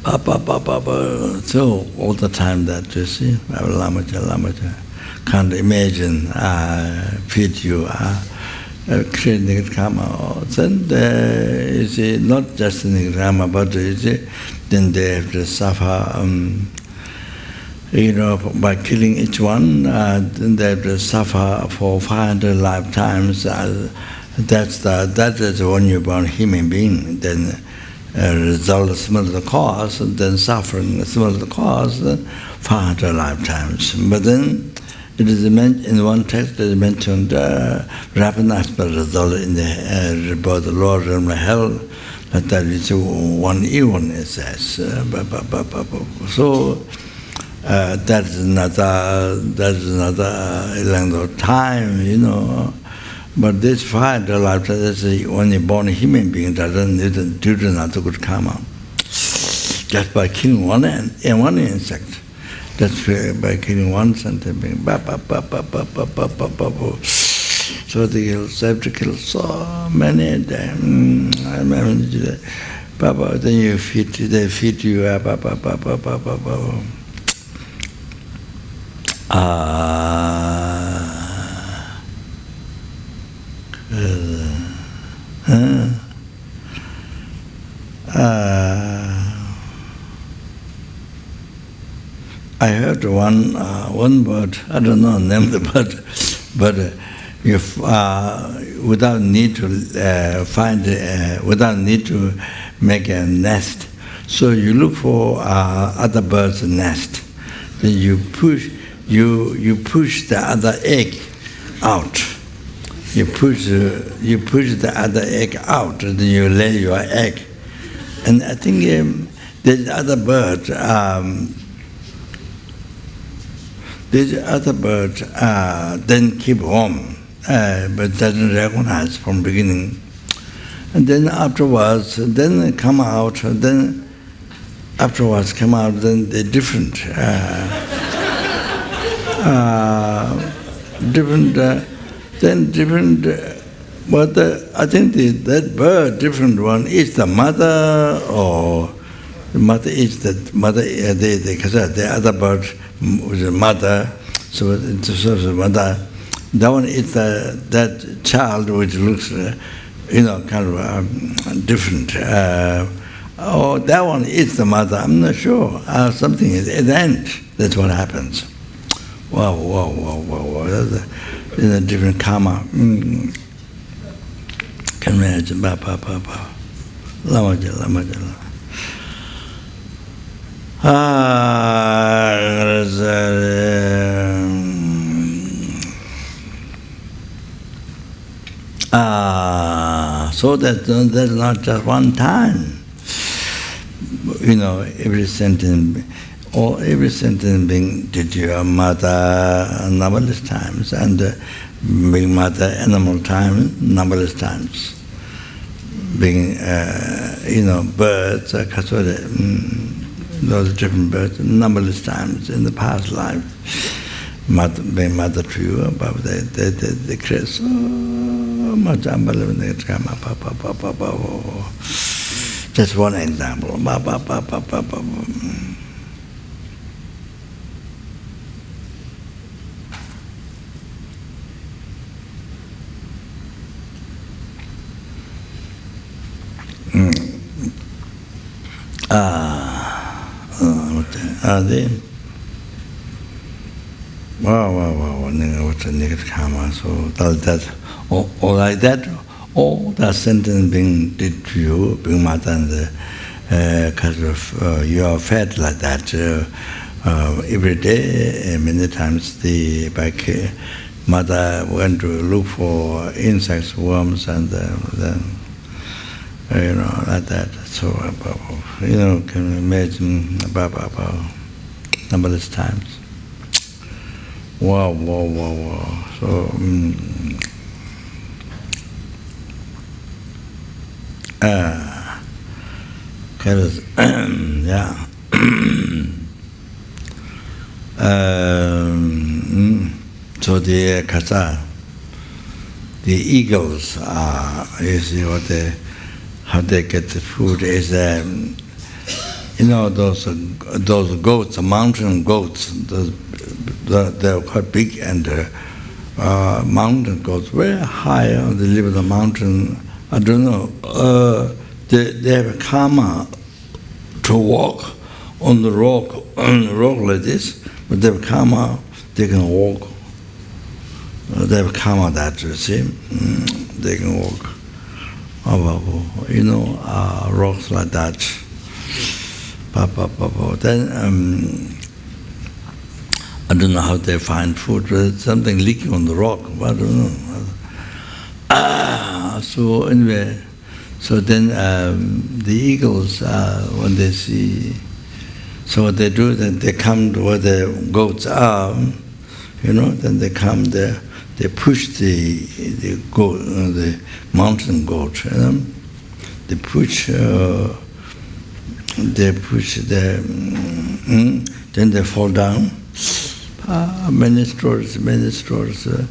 So all the time that you see, Lama Chopa can't imagine feed you, create negative karma. Then you see, not just negative karma, but you see, then they have to suffer. By killing each one, then they have to suffer for 500 lifetimes. That is when you're born human being. Then result similar to the cause, and then suffering similar to the cause, 500 lifetimes. But then it is in one text it is mentioned rapid aspect result in the both the lower realm and hell. That is one even, it says. So. That's another length of time, But this 500 lifetimes, when you're born a human being, doesn't do not good karma. Just by killing one insect. That's by killing one sentient being. So they have to kill so many of them. Then they feed you up. I heard one bird. I don't know the name of the bird, but if without need to without need to make a nest, so you look for other birds' nest. Then you push the other egg out. You push the other egg out, and then you lay your egg. And I think there's other bird. Then keep warm, but doesn't recognize from beginning. And then afterwards, then come out. Then afterwards come out. Then they're different. But I think that bird, different one, is the mother, or the mother is the mother. The other bird was the mother, so it's the mother. That one is that child which looks, kind of different. Oh, that one is the mother. I'm not sure. Something is at the end. That's what happens. Wow. That's a different karma. Can imagine, Lama Chopa. So that's not just one time. Every sentient being did your mother numberless times, and being mother animal time numberless times. Being birds, those different birds numberless times in the past life. Being mother to you, but they create so much unbelievable. Just one example. So that all like that, all that sentence being did to you, being mother, and because of you are fed like that every day. Many times the mother went to look for insects, worms, and then like that. So can you imagine numberless times. Wow. So yeah. So the kasa, the eagles how they get the food is those goats, mountain goats. They're quite big, and mountain goats very high. They live in the mountain. I don't know. They have a karma to walk on the rock like this, but they have karma. They can walk. They have karma that you see. They can walk. Rocks like that. Then I don't know how they find food. Something leaking on the rock. I don't know. So anyway, so then the eagles, when they see, so what they do, then they come to where the goats are. Then they come there. They push the goat, the mountain goat. They push then they fall down. Many stories to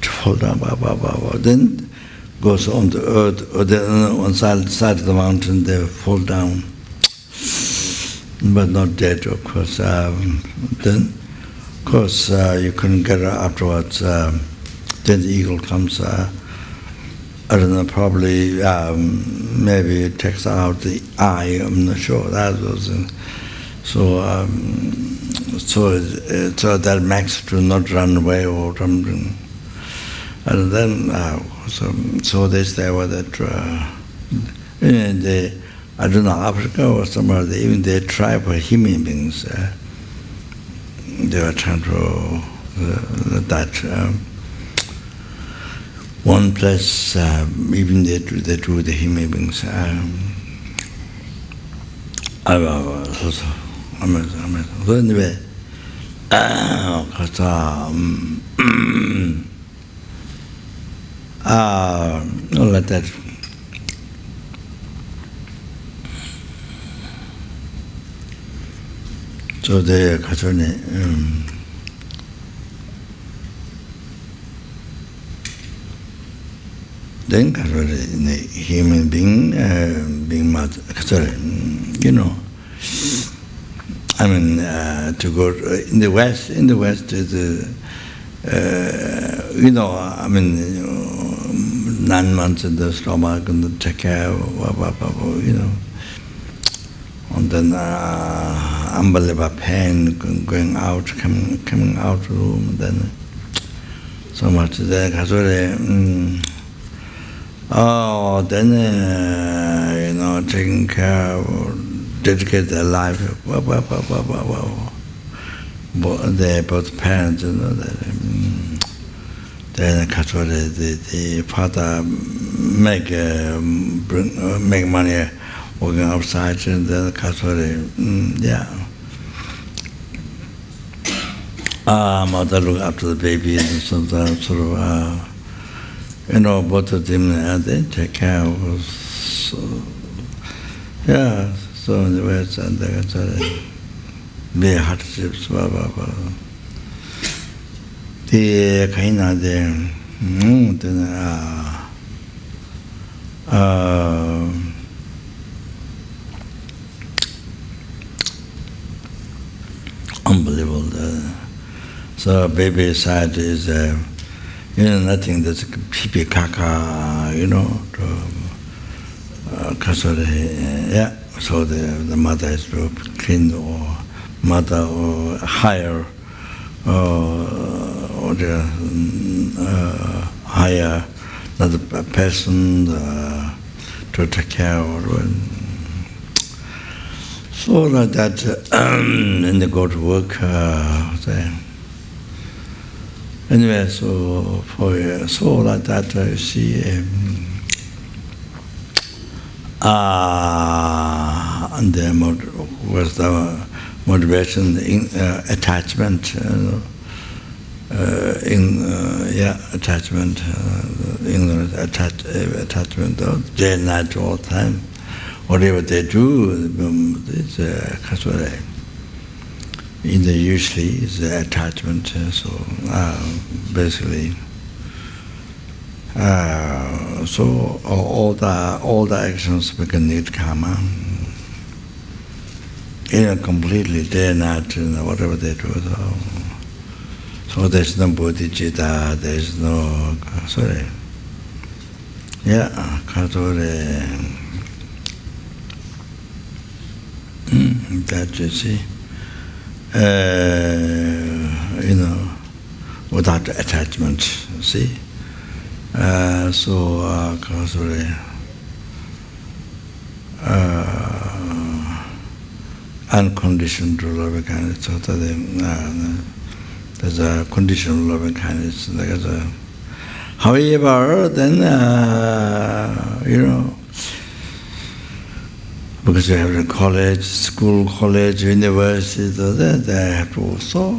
fall down. Then goes on the earth, or on side of the mountain. They fall down, but not dead, of course. Then. Of course, you couldn't get her afterwards. Then the eagle comes, I don't know, probably, maybe it takes out the eye, I'm not sure. That was, so that makes to not run away or something. And then, so they stay with it. I don't know, Africa or somewhere, even they try for human beings. They were trying to that one place, even they do the human beings. So anyway, like that. So they then human being being mother, I mean, to go in the West is I mean, 9 months in the stomach and take care, and then unbelievable pain going out, coming out of the room, and then so much there. Oh, then, taking care of, dedicate their life. They both parents, then the father make money working outside, and then mother look after the baby, and sometimes both of them, they take care of us. So in the West, and they be hardships, the kind of unbelievable. So baby side is nothing that's pipi kaka, so the mother is to clean, or mother or hire, or the hire another person to take care of. So like that, and they go to work. Anyway, so like that, you see, and the was the motivation, attachment, attachment, attachment, day and night all the time. Whatever they do, it's usually is attachment. So basically, so all the actions become need karma. Completely day and night, whatever they do. So there's no bodhicitta, there's no that you see, without attachment, see. Unconditioned loving kindness. So there's a conditional loving kindness. However, then because you have the college, school, college, university, they have to work so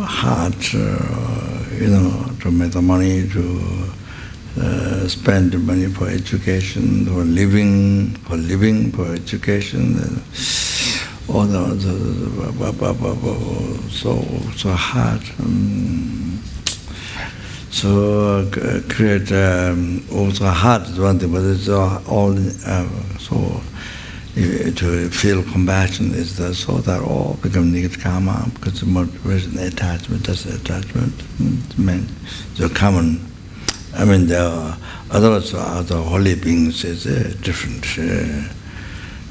hard, to make the money, to spend the money for education, for living, for education, all so hard. So create also hard one thing, but it's all so. To feel compassion is so that all become negative karma, because the motivation, attachment, that's attachment. So common. I mean, otherwise, the holy beings is different.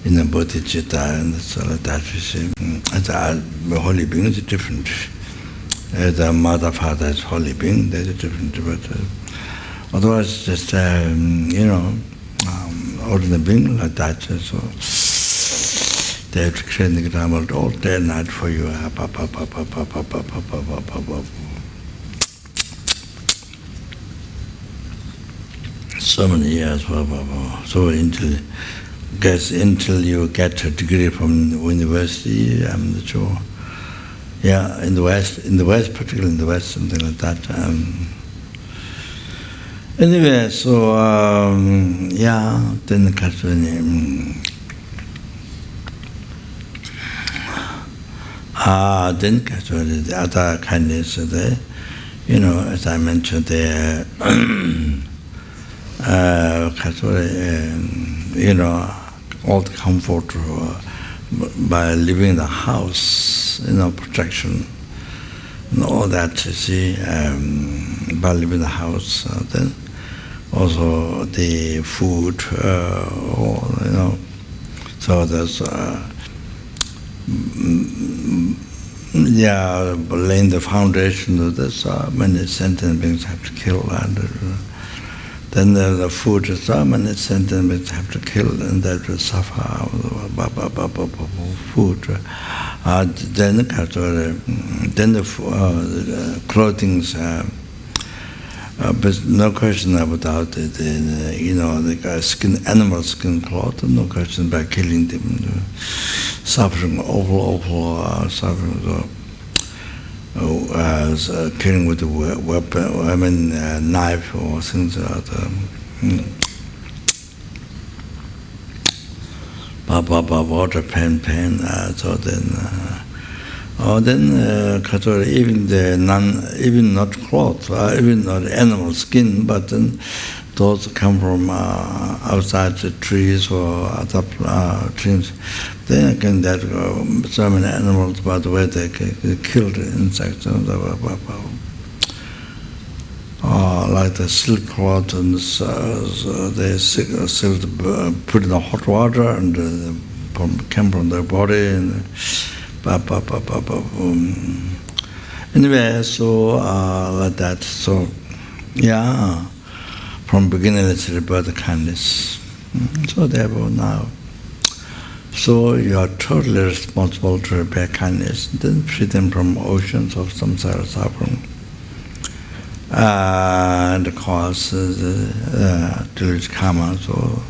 In the bodhicitta and so like that, you see, the holy beings is different. The mother, father is holy being, they're different. But otherwise, just ordinary being like that. So they have to create the grammar all day and night for you. So many years. So until you get a degree from the university, I'm not sure. Yeah, in the West, particularly in the West, something like that. Anyway, so then the the other kindness, as I mentioned, all the comfort by living in the house, protection, and all that, you see, by living in the house, then also the food, so there's, laying the foundation of this, many sentient beings have to kill, and then the food is and it's sentient beings have to kill, and that will suffer food. Then the clothing's. But no question about the skin, animal skin cloth. No question about killing them, suffering, awful suffering. Killing with a weapon, knife or things like that. Water, pen. So then, even not cloth, even not animal skin, but then those come from outside the trees or other trees. Then again, that so many animals, by the way, they kill the insects. Like the silk cloth, and they silk put in the hot water and came from their body. And, anyway, so like that. So, yeah, from beginning it's rebirth kindness. So therefore now, so you are totally responsible to repair kindness, then free them from oceans of samsara suffering, and cause deluded karma. So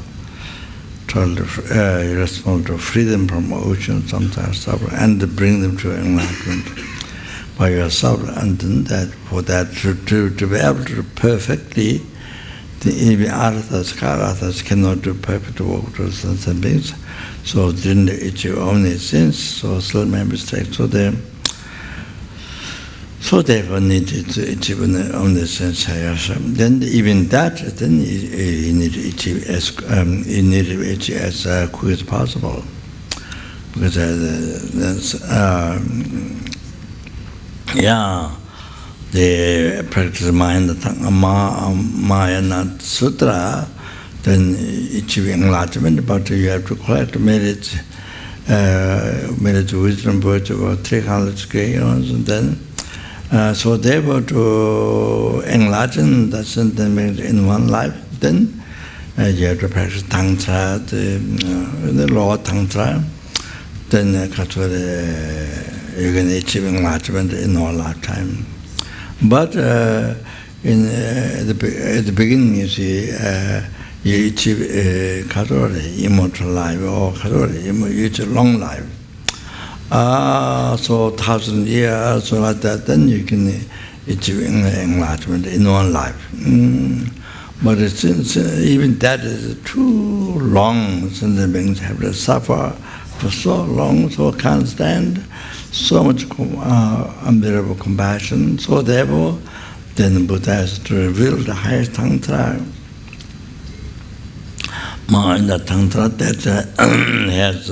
responsible to free them from ocean, samsara suffering, and to bring them to enlightenment by yourself. And then that for that to be able to perfectly, even arthas, karathas cannot do perfect work to sentient beings. So didn't achieve only sins, so still make mistakes. So therefore needed to achieve only sense. Then even that, then you need to achieve as quick as possible, because the practice mind Maya Sutra, then achieving enlightenment, but you have to collect merit, wisdom, virtue, or 300 grades, and then. So they were to enlighten the sentient beings in one life, then you have to practice Tantra, the law of Tantra, then you can achieve enlightenment in all lifetime. But at the beginning, you see, you achieve immortal life, or you achieve long life. So 1,000 years, so like that, then you can achieve enlightenment in one life. But since even that is too long, since the beings have to suffer for so long, so can't stand, so much unbearable compassion. So therefore, then the Buddha has to reveal the highest Tantra. In the Tantra that has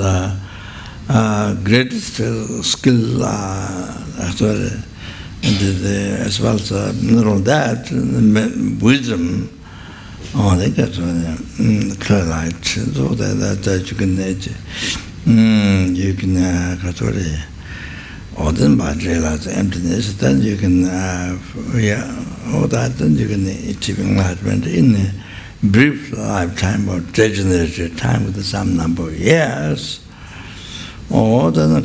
greatest skill, as well as that, wisdom, they get clear light, so that you can then by realize emptiness, then you can all that, then you can achieve enlightenment in a brief lifetime or degenerative time with some number of years. Or then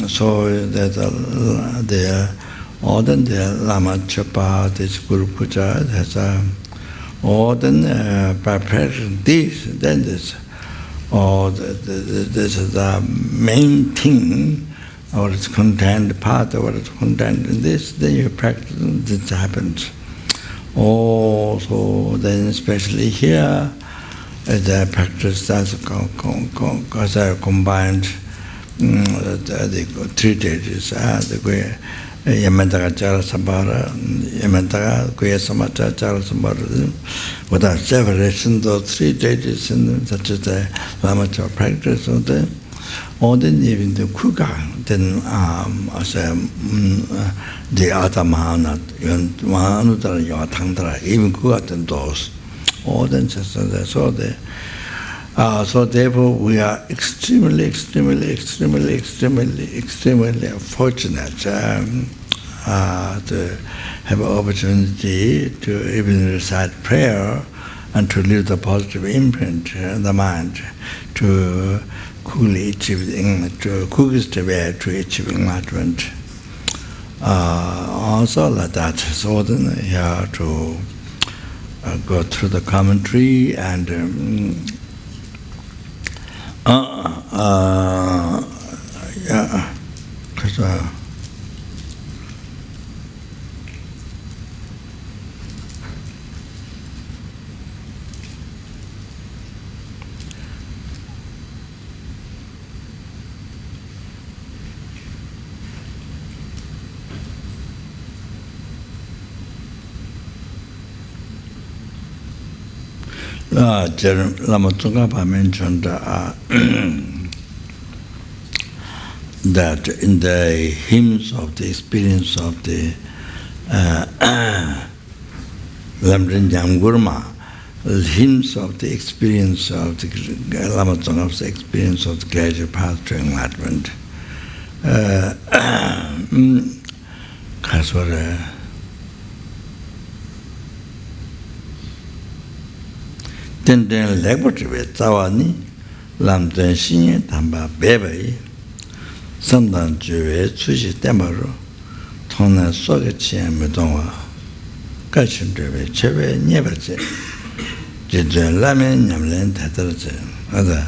so that then the Lama Chopa, this Guru Puja, has or then by practicing this, then this, or this is the main thing, or it's contained part of what is contained in this, then you practice, this happens. So then especially here, the practice that's combined the three deities, the Yamantaka Chara Sambhara, Yamantaka Kuya Samata Chara Sambhara, without separation, those three deities, such as the Lama Chopa practice, or then even the Kuka, then as the other Mahana, even Kuka, then those. Or then just so therefore we are extremely fortunate to have an opportunity to even recite prayer and to leave the positive imprint in the mind to quickly achieve to quickest way to achieve enlightenment. Also like that, so then you have to go through the commentary and yeah, because Lama Chopa mentioned that in the hymns of the experience of the Lamdrin Gurma, hymns of the experience of the Lama Chopa's experience of the gradual path to enlightenment. Tenden laboratory Tawani, Lamden Shin, Tamba Bebe, Sandan Juve, Sushi Temaro, Tona Sogachi and Medonga, Kachin Juve, Cheve, Nevache, Jidra Lamin, Yamlen, Tatarche, other.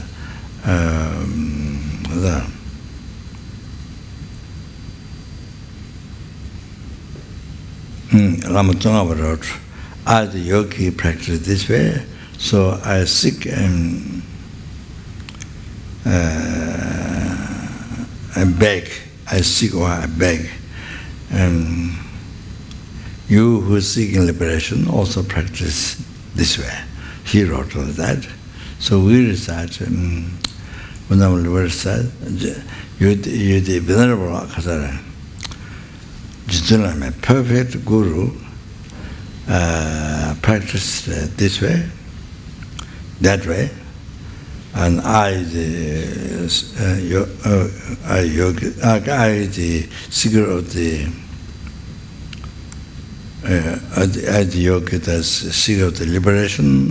Lama Chopa wrote, as the yogi practice this way, so I seek and I beg, I seek or I beg. And you who seek liberation also practice this way. He wrote all that. So we recite, when I will recite, you the Venerable Akasara, Jituna, a perfect Guru, practice this way, that way, and I the seeker of the yogi, the seeker of the liberation,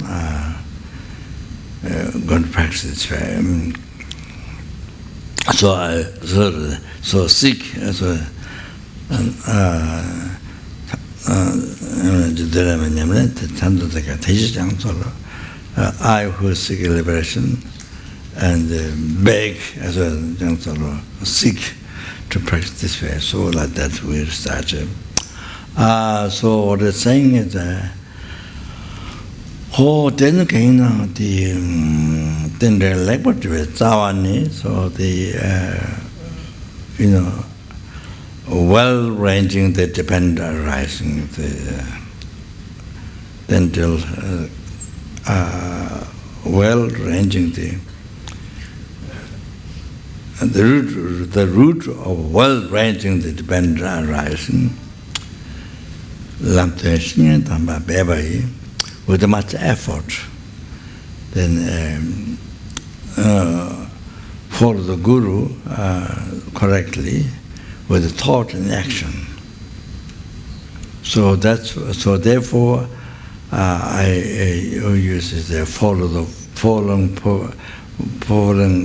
going to practice this way. So seek, so I who seek liberation and beg as well, seek to practice this way. So like that we started. So what they're saying is that then the laboratory Tawani, so the well-ranging the dependent arising, the dental well-ranging the root of well-ranging the dependent arising, with much effort, then follow the Guru correctly with thought and action. So therefore, I use the following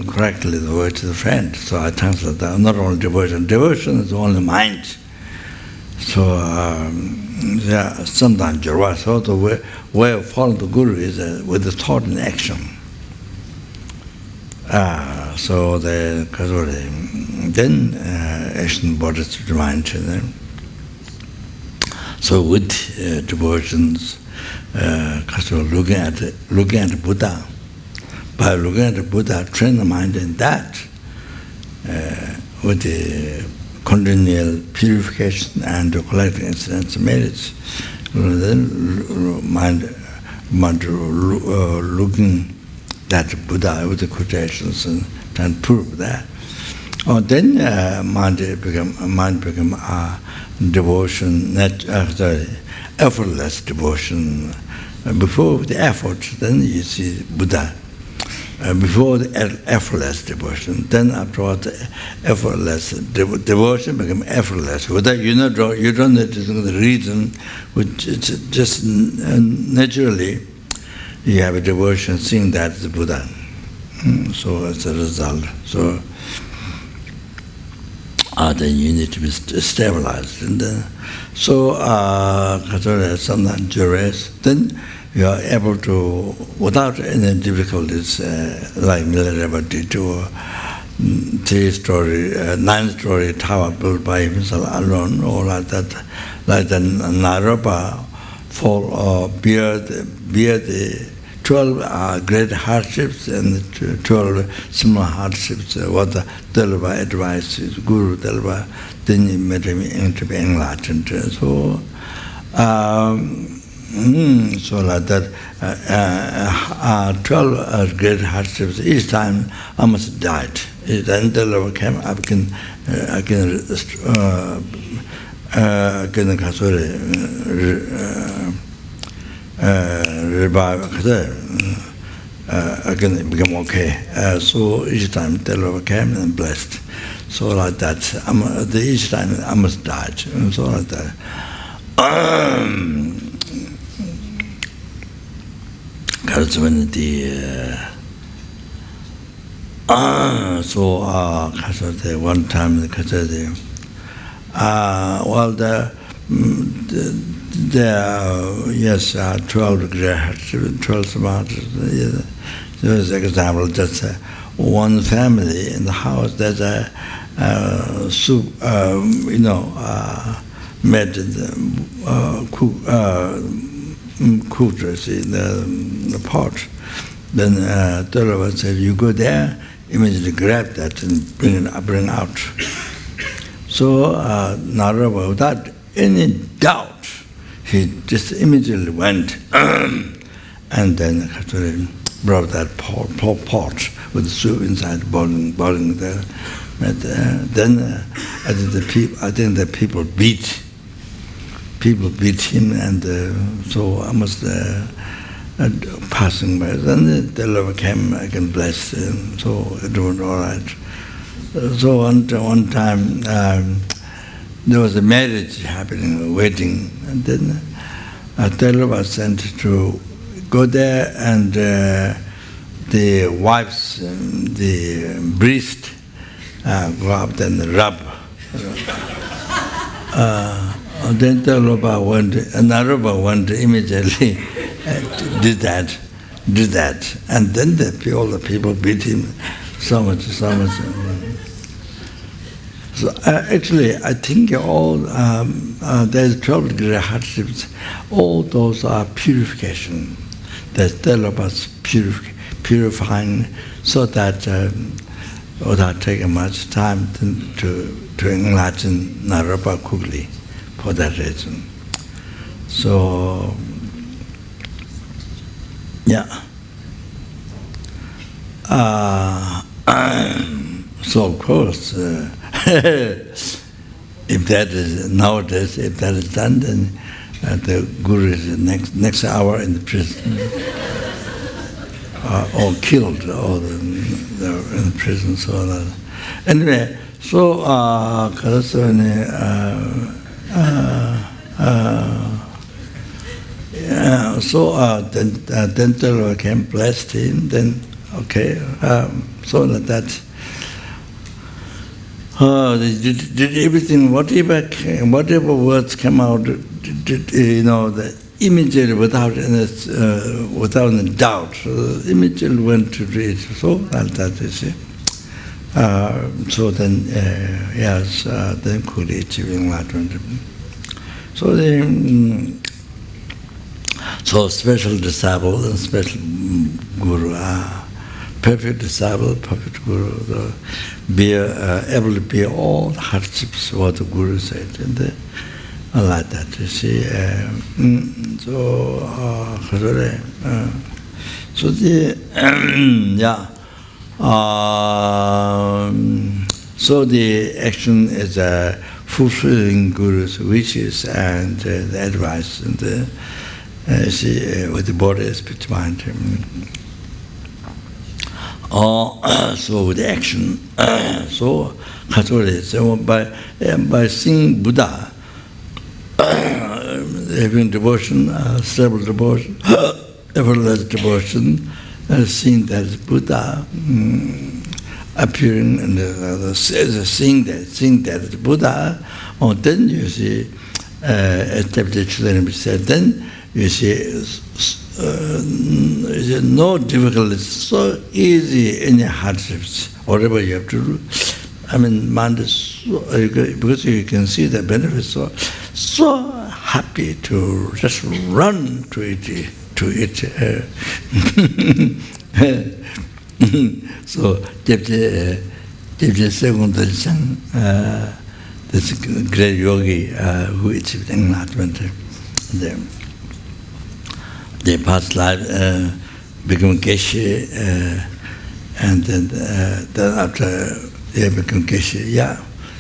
correctly the word to the friend. So I translate that, not only devotion. Devotion is only mind. So sometimes so the way of following the Guru is with the thought and action. So then action borders to the mind. So with devotions, looking at Buddha, by looking at the Buddha, train the mind in that with the continual purification and collecting incidents and merits. Then mind looking at Buddha with the quotations and prove that. Then mind become devotion, effortless devotion. Before the effort, then you see Buddha. before the effortless devotion. Then afterwards, effortless devotion became effortless. Without you don't need to know the reason, which it's just naturally you have a devotion, seeing that the Buddha. So as a result, so then you need to be stabilized, and sometimes duress, then you are able to, without any difficulties, like Milarepa did, to 9-story tower built by himself alone, or like that, like the Naropa bear the 12 great hardships and 12 small hardships. What the Delva advice is, Guru Delva, then he made him into being enlightened. So, so like that, 12 great hardships. Each time I almost died. Then Delva came. I revive, again it became okay. So each time the Lord came and blessed. So like that, each time I almost died. So like that. Because when one time yes, 12 great hardships, 12 smart. There is an example, just one family in the house, there's a soup, made cooked in the pot. Then Dolova said, you go there, immediately grab that and bring out. So Naropa, without any doubt, he just immediately went and then brought that pot with the soup inside, boiling there. But then I think the people beat him, and so I must passing by. Then the Lord came again, blessed him, so it was all right. So one time there was a marriage happening, a wedding, and then Taylor was sent to go there, and the wife's the priest go up and rub. Then Naropa went immediately did that, and then all the people beat him so much. So actually, I think all there's 12 great hardships. All those are purification. There's Naropa's purifying, so that without taking much time to enlighten Naropa quickly, for that reason. So yeah. So of course, if that is nowadays, if that is done, then the Guru is next hour in the prison, or killed, or they're in prison. So that. Anyway, so then the Lord came, blessed him. Then okay, so that. Did everything, whatever words came out, the immediately without any doubt, immediately went to read. So that you see. So then, yes, then could achieve enlightenment. So so special disciple and special guru are perfect disciple, perfect guru, able to bear all the hardships, what the Guru said, and like that, you see. So the action is fulfilling Guru's wishes and the advice, and with the body, spirit, mind. So with action, so by seeing Buddha, having devotion, stable devotion, effortless devotion, seeing that Buddha appearing and seeing that Buddha, then you see, as Deputy Children said, then you see no difficulty, so easy, any hardships, whatever you have to do. I mean, mind is so, because you can see the benefits, so happy to just run to it. So, Deputy Second Dachang, this great yogi who achieved enlightenment, they past life become Geshe, and then after they become Geshe,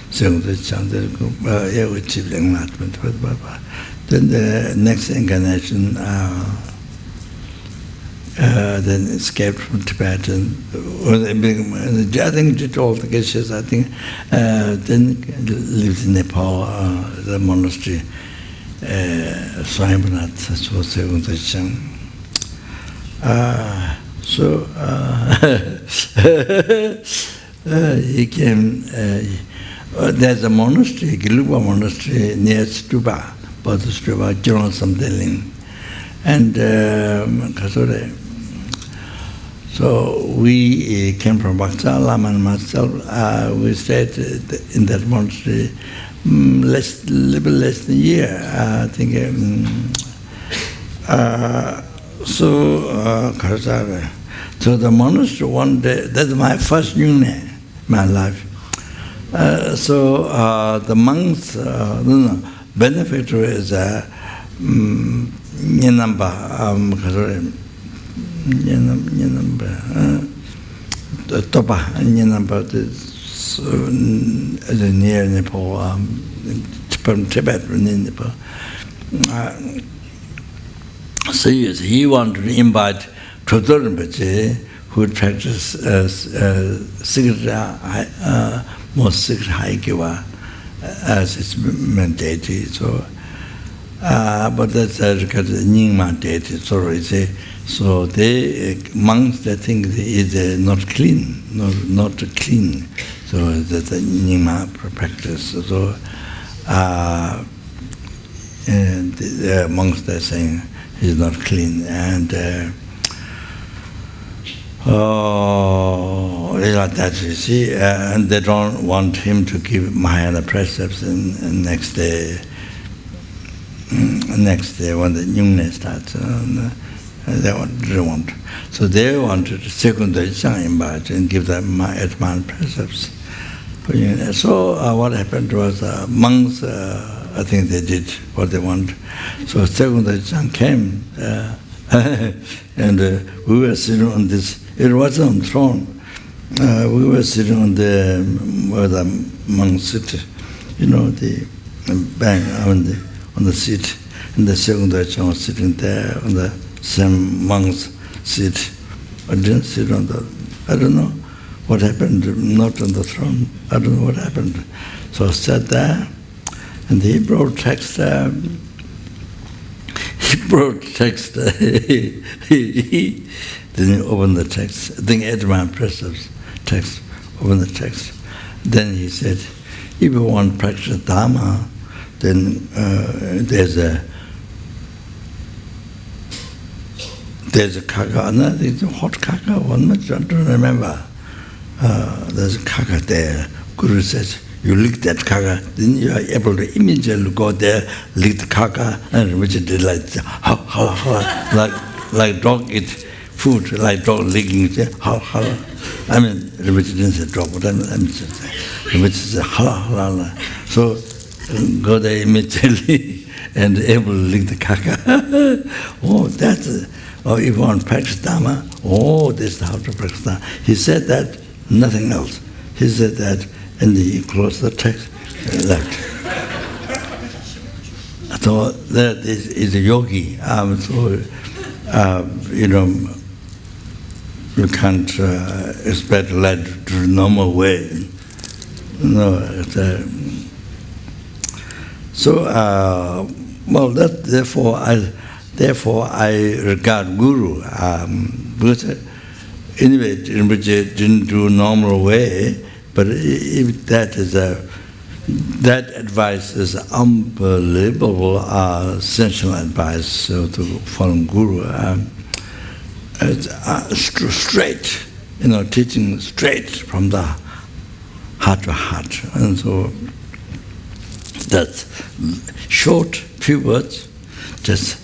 Second Dachang, they achieved enlightenment. Then the next incarnation, then escaped from Tibet, and I think did all the Geshes, I think, then lived in Nepal, the monastery, Swayambhunath, that's what Second Dachang. So he came, there's a monastery, Gilupa monastery near Stupa, Bodh Stupa, General Samdeling. And so we came from Baksa, Lama and myself, we stayed in that monastery little less than a year, I think. So the monastery one day, that's my first yune, my life. So the monks, benefactor is Nyanamba, Topa, Nyanamba is near Nepal, from Tibet, in Nepal. So he wanted to invite Chodo Rinpoche, who would practice most secret Haikiwa as his main deity. So, but that's because Nyingma deity. So they monks they think is not clean, not clean. So that's a Nyingma practice. So and the monks they're saying he's not clean, and like that, you see, and they don't want him to give Mahayana precepts. And next day when the Nyungne starts, they didn't want. So they wanted to second the invite and give them Mahayana precepts. So what happened was monks, I think they did what they want. So second the came, and we were sitting on this. It wasn't on throne. We were sitting on the where the monks sit, the bank on the seat, and the second Dachang was sitting there on the same monk's seat. I didn't sit on the. I don't know what happened. Not on the throne. I don't know what happened. So I sat there, and he brought text. He brought text. Then he opened the text. Then Edman precepts text. Opened the text. Then he said, if you want to practice Dharma, then there's a kaka. No, it's a hot kaka. One much I don't remember. There's a kaka there. Guru says, you lick that kaka, then you are able to immediately go there, lick the kaka, and which did like dog eat food, like dog licking. I mean, which didn't say dog, but I'm which is hala. So go there immediately and able to lick the kaka. That's if you want to practice Dharma, this is how to practice Dharma. He said that, nothing else. He said that, and he closed the text and left. So that is a yogi. you can't expect light to the normal way. No, well, therefore I regard Guru, because anyway, Rinpoche didn't do normal way, but if that advice is unbelievable, sentient advice to follow Guru. It's straight, teaching straight from the heart to heart. And so that's short, few words, just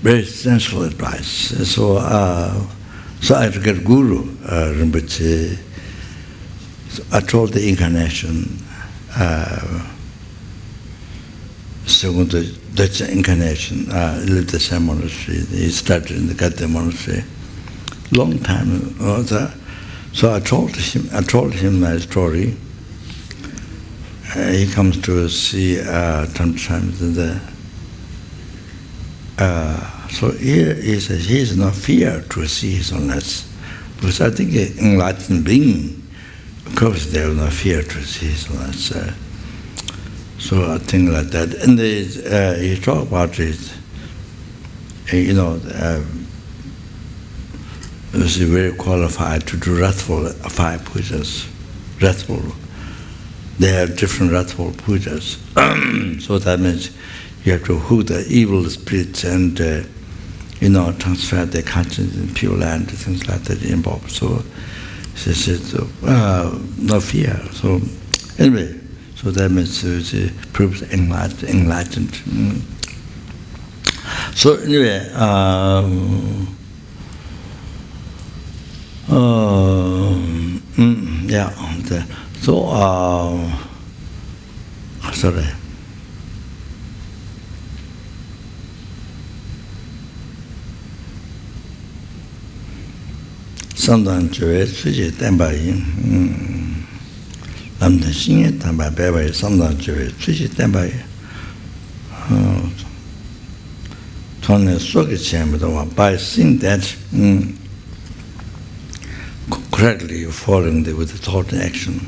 very essential advice. So I regard Guru Rinpoche. So I told the incarnation, second Dutch incarnation, lived the same monastery. He started in the Gate monastery, long time. So I told him my story. He comes to see sometimes. So here he says he is not fear to see his holiness, because I think an enlightened being, of course, they will not fear to see his holiness. So I think like that. And he talked about it, is very qualified to do wrathful 5 pujas. Wrathful. They have different wrathful pujas. So that means you have to hook the evil spirits and, transfer their conscience in Pure Land, things like that involved. So she said, no fear. So anyway, so that means it proves enlightened. So anyway, sorry. Samdang Chue Suji Tenpa Yin, Lamden Xingye Tenpa Bewa Yi, Samdang Chue Suji Tenpa Yin, Tone Soki Chenpa Dawa, by seeing that correctly you're following with the thought and action.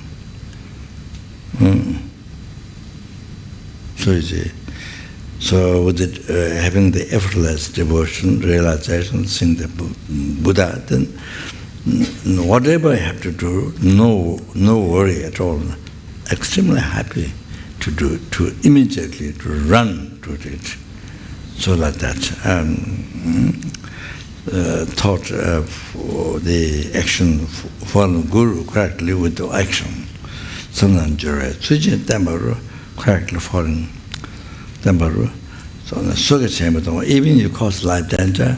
So with it, having the effortless devotion, realization, seeing the Buddha, then whatever I have to do, no worry at all. Extremely happy to do, to immediately to run to it. So like that, thought the action, follow Guru correctly with the action. Sometimes Suji Tembaru correctly following Tembaru. So the Suga even you cause life danger,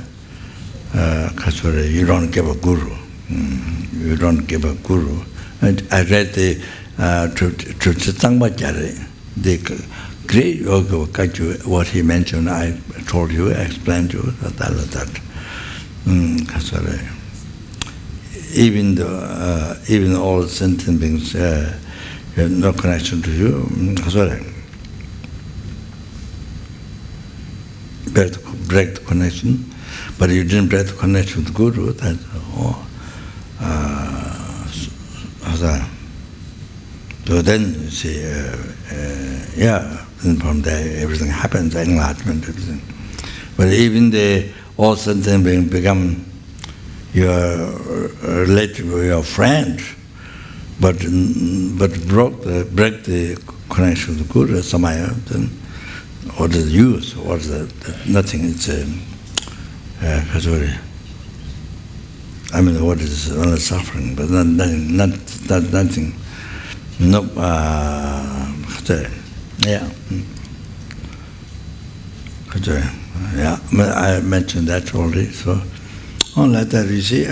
you don't give a Guru. You don't give a Guru. And I read the the great yoga Kaju, what he mentioned, I told you, I explained to you, that. Even all sentient beings have no connection to you. Break the connection, but you didn't break the connection with Guru. So then you see, and from there everything happens, enlightenment, everything. But even the all sentient beings become your relative or your friend, but break the connection with Guru somehow, then what is the use? What is the nothing? It's I mean, what is only suffering, but nothing. No, yeah. Yeah, I mentioned that already. So, on like that, you see,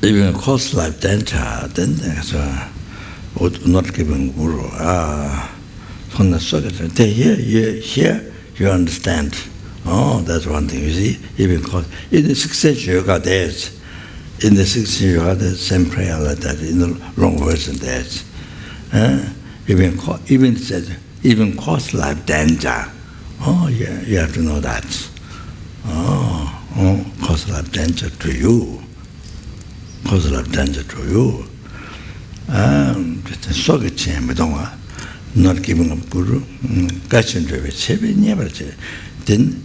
even cause life danger, then would not giving Guru. From the circuit, here you understand. Oh, that's one thing. You see, even cause in the 6th century you got theirs. In the 6th century you got the same prayer like that. In the long version theirs. Even cause life danger. Oh, yeah, you have to know that. Oh. cause a lot of danger to you. Cause a lot of danger to you. Not giving up Guru, then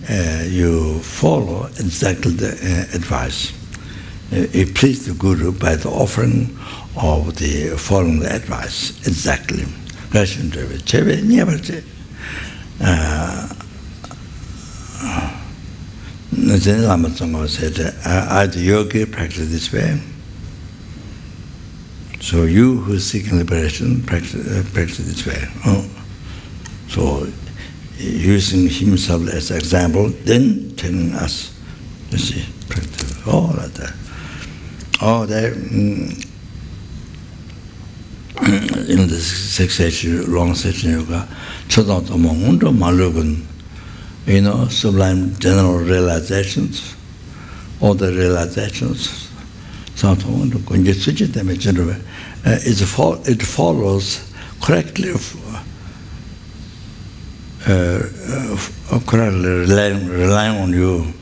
you follow exactly the advice. You please the Guru by the offering of the following the advice exactly. Lama Chopa said, either yogi practice this way. So you who seek liberation practice this way. So using himself as example, then telling us, you see, practice all of that. All that in the 6 session, long session yoga, sublime general realizations, all the realizations. It follows correctly, correctly relying on you,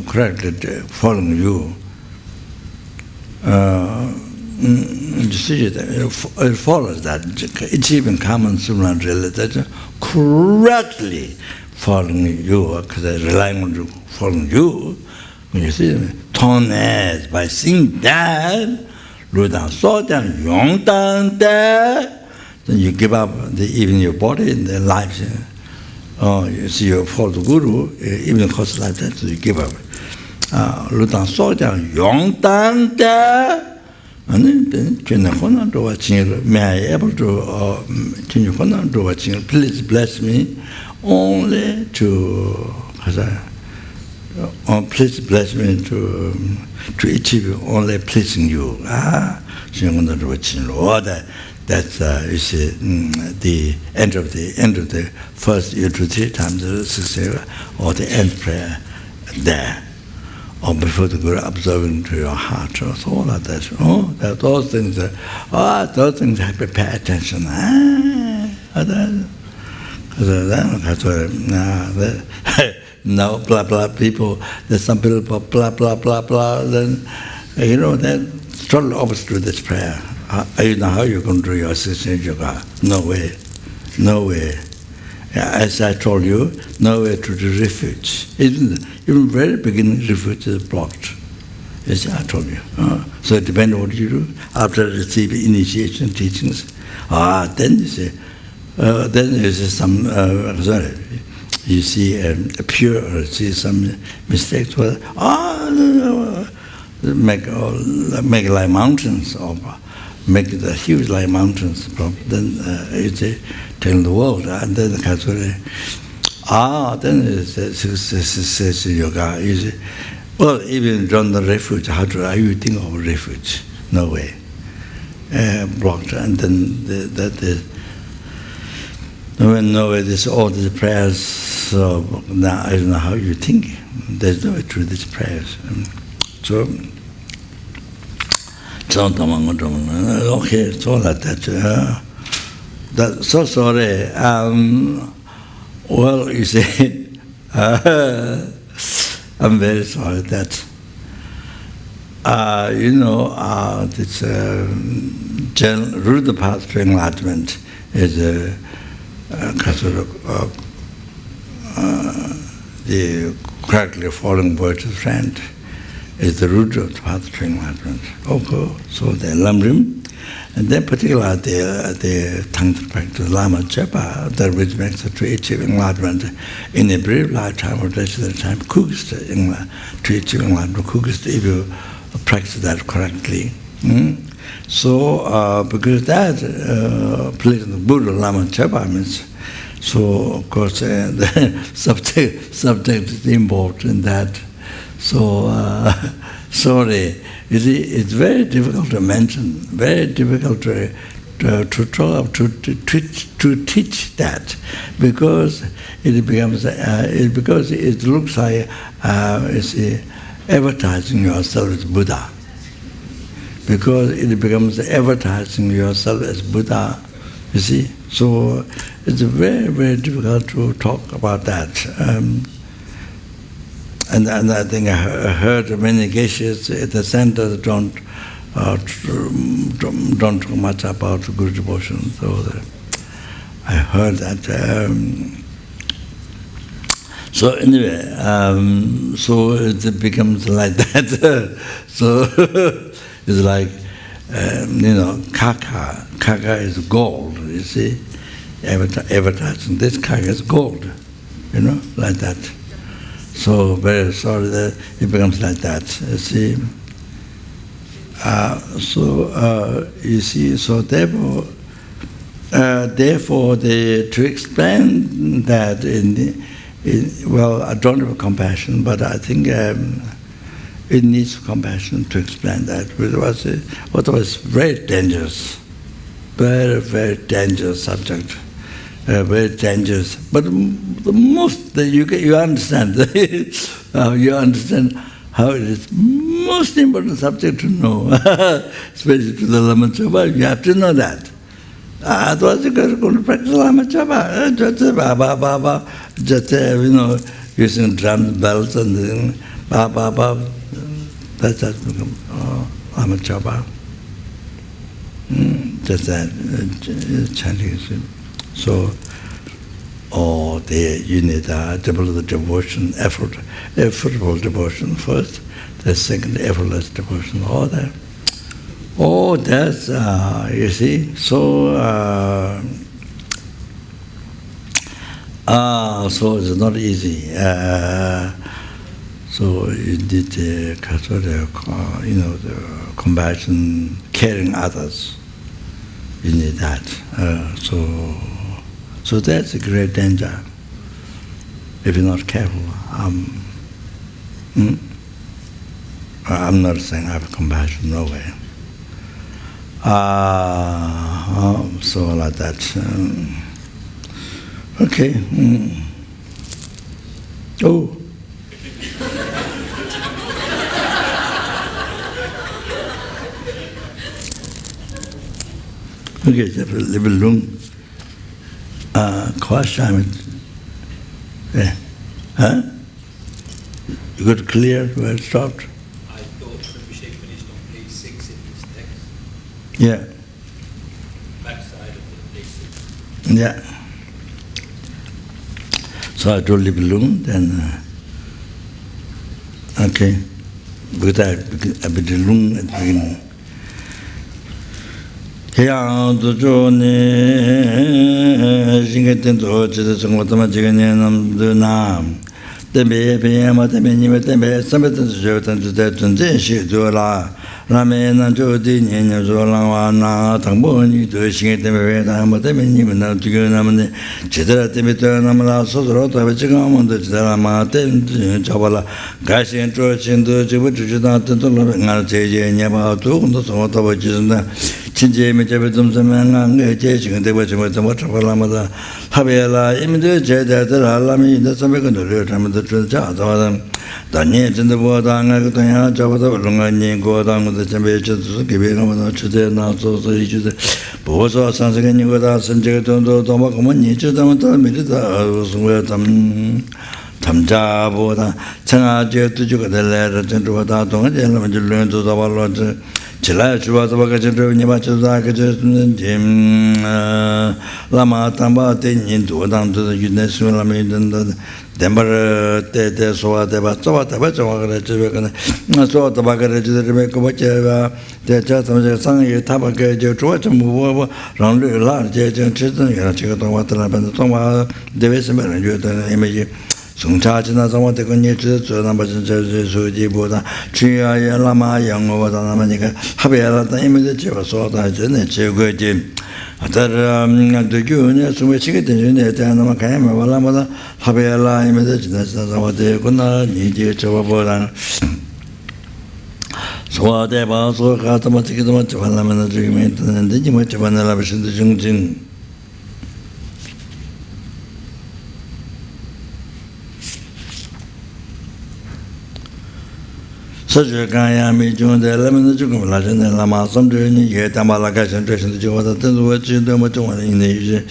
correctly following you. It follows that it's even common sublime realization correctly following you, because relying on you, following you. When you see them, Tonnes, by seeing that, Ludan saw them, Yong Dan there, then you give up even your body and the life. You see, you follow the Guru, even cause like that, so you give up. Ludan saw them, Yong Dan there, and then, may I able to, please bless me only to, please bless me to achieve only pleasing you. That's you see the end of the first 2 to 3 times or the end prayer there, or before the Guru observing to your heart, or so all of that. Those things have to pay attention. Now, blah blah people. There's some people blah blah blah blah. Then that's totally opposite to this prayer. You know how you're going to do your sentient yoga? No way, no way. As I told you, no way to the refuge. Even very beginning, refuge is blocked. As I told you. So it depends on what you do after receiving initiation teachings. Then you say, some. You see a pure, or see some mistakes, make like mountains, or make the huge like mountains. Then it's telling the world, and then the then it's yoga. You see, well, even from the refuge, how you think of refuge? No way, blocked, and then no way, this all these prayers. So now I don't know how you think. There's no way through these prayers. So, okay, so like that. So sorry. Well, you see, I'm very sorry that. This root path to enlightenment is the correctly following virtuous friend is the root of the path to enlightenment. Okay, so the Lamrim, and then particularly the Tantra practice, Lama Chopa, that which makes it to achieve enlightenment in a brief lifetime or less than time, quickest to achieve enlightenment, quickest if you practice that correctly. So, because that place the Buddha Lama Chopa means, so of course the subject is involved in that. So sorry, you see, it's very difficult to mention, very difficult to teach that, because it becomes because it looks like you see, advertising yourself as Buddha. Because it becomes advertising yourself as Buddha, you see. So it's very, very difficult to talk about that. And I think I heard many cases at the center don't talk much about good devotion. So I heard that. So anyway, so it becomes like that. So it's like, kaka. Kaka is gold, you see. Advertising, this kaka is gold, like that. So very sorry that it becomes like that, you see. You see, so therefore, to explain that well, I don't have compassion, but I think it needs compassion to explain that. What was very dangerous, very, very dangerous subject, very dangerous. But the most that you understand, you understand how it is most important subject to know, especially to the Lama Chopa. You have to know that. Otherwise, you got to practice Lama Chopa. Just using drums, bells, and then that's just become Lama Chopa. Just that chanting. So, you need develop devotion, effortful devotion first. The second, effortless devotion. All that. Oh, that's you see. So, so it's not easy. So you need the compassion, caring others. You need that. So that's a great danger if you're not careful. I'm not saying I have compassion, no way. So like that. Okay. Oh. Okay, just a little long. Question. Yeah. Huh? You got clear where it stopped? I thought Rinpoche finished on page 6 in this text. Yeah. Backside of page 6. Yeah. So I told you balloon, then okay. Because I bit long at the beginning. Yang tu jo ne jinga ten to che de song ta ma jiga ne nam de na de be be ma de me ni me de be sa me de jo tan de tun de shi do la la me na jo de ni ne zo la wa na tang bo ni de shi de me da ma de me ni me na ji ga na me ne che de de me de na ma la so ro ta be ji ga ma de ji da ma de ja ba la ga xian zhuo qin de ji bu zhi da de de lo nga je je ni ba tu de so ta ba ji da 친제미 제베좀 semanga ngeje 지금 되고 좀 잡아라마다 하베라 임도 제대들 알람이 인도 섬에가 노려 담도 자 자와 다니 진도 보다가 그냥 잡아도 롱안이 고당도 점배쳐서 기베가만 주제 나서서 이주제 보서 산세는 거다 선제가 돈도 도마고만 니주다만 또 미리다 무슨 담자보다 청아제 두주가 될래를 전주보다 동안에는 줄련도 잡아로 지라 주와서 바가지로 니마쳐다 그저는 짐 라마 담바 때인도 당도 유네스라면 된다 덴버 때때 소화대바 소화대바 저거를 저거는 소화대 바가지를 맺고 버텨가 대자 섬제 상에 타바게 저 조금 뭐 랑르라 제정 치든 여러 제가 동화들을 반도 동화 대회에서는 저도 이미지 성차지나 상황에 건예 주저나 맞은 저주지보다 주야야 라마 영어보다 나마니까 합의하다 이미지 집어서다 전에 제거지 아들 되교네 숨에치게 되네 대한나마 가야마 발라마다 합의하라 이미지 지나서 상황에 건나 니제 저보다 소화대 봐서 가다 맞기도 맞지 발라면 저기면 되는데 이 맞지 발라라 비신도 중진 서주가야 미중대 라면 조금 라전에 라마 섬들이 예 담아라가 전체신도 저보다 더 지도 뭐 좀 있네 이제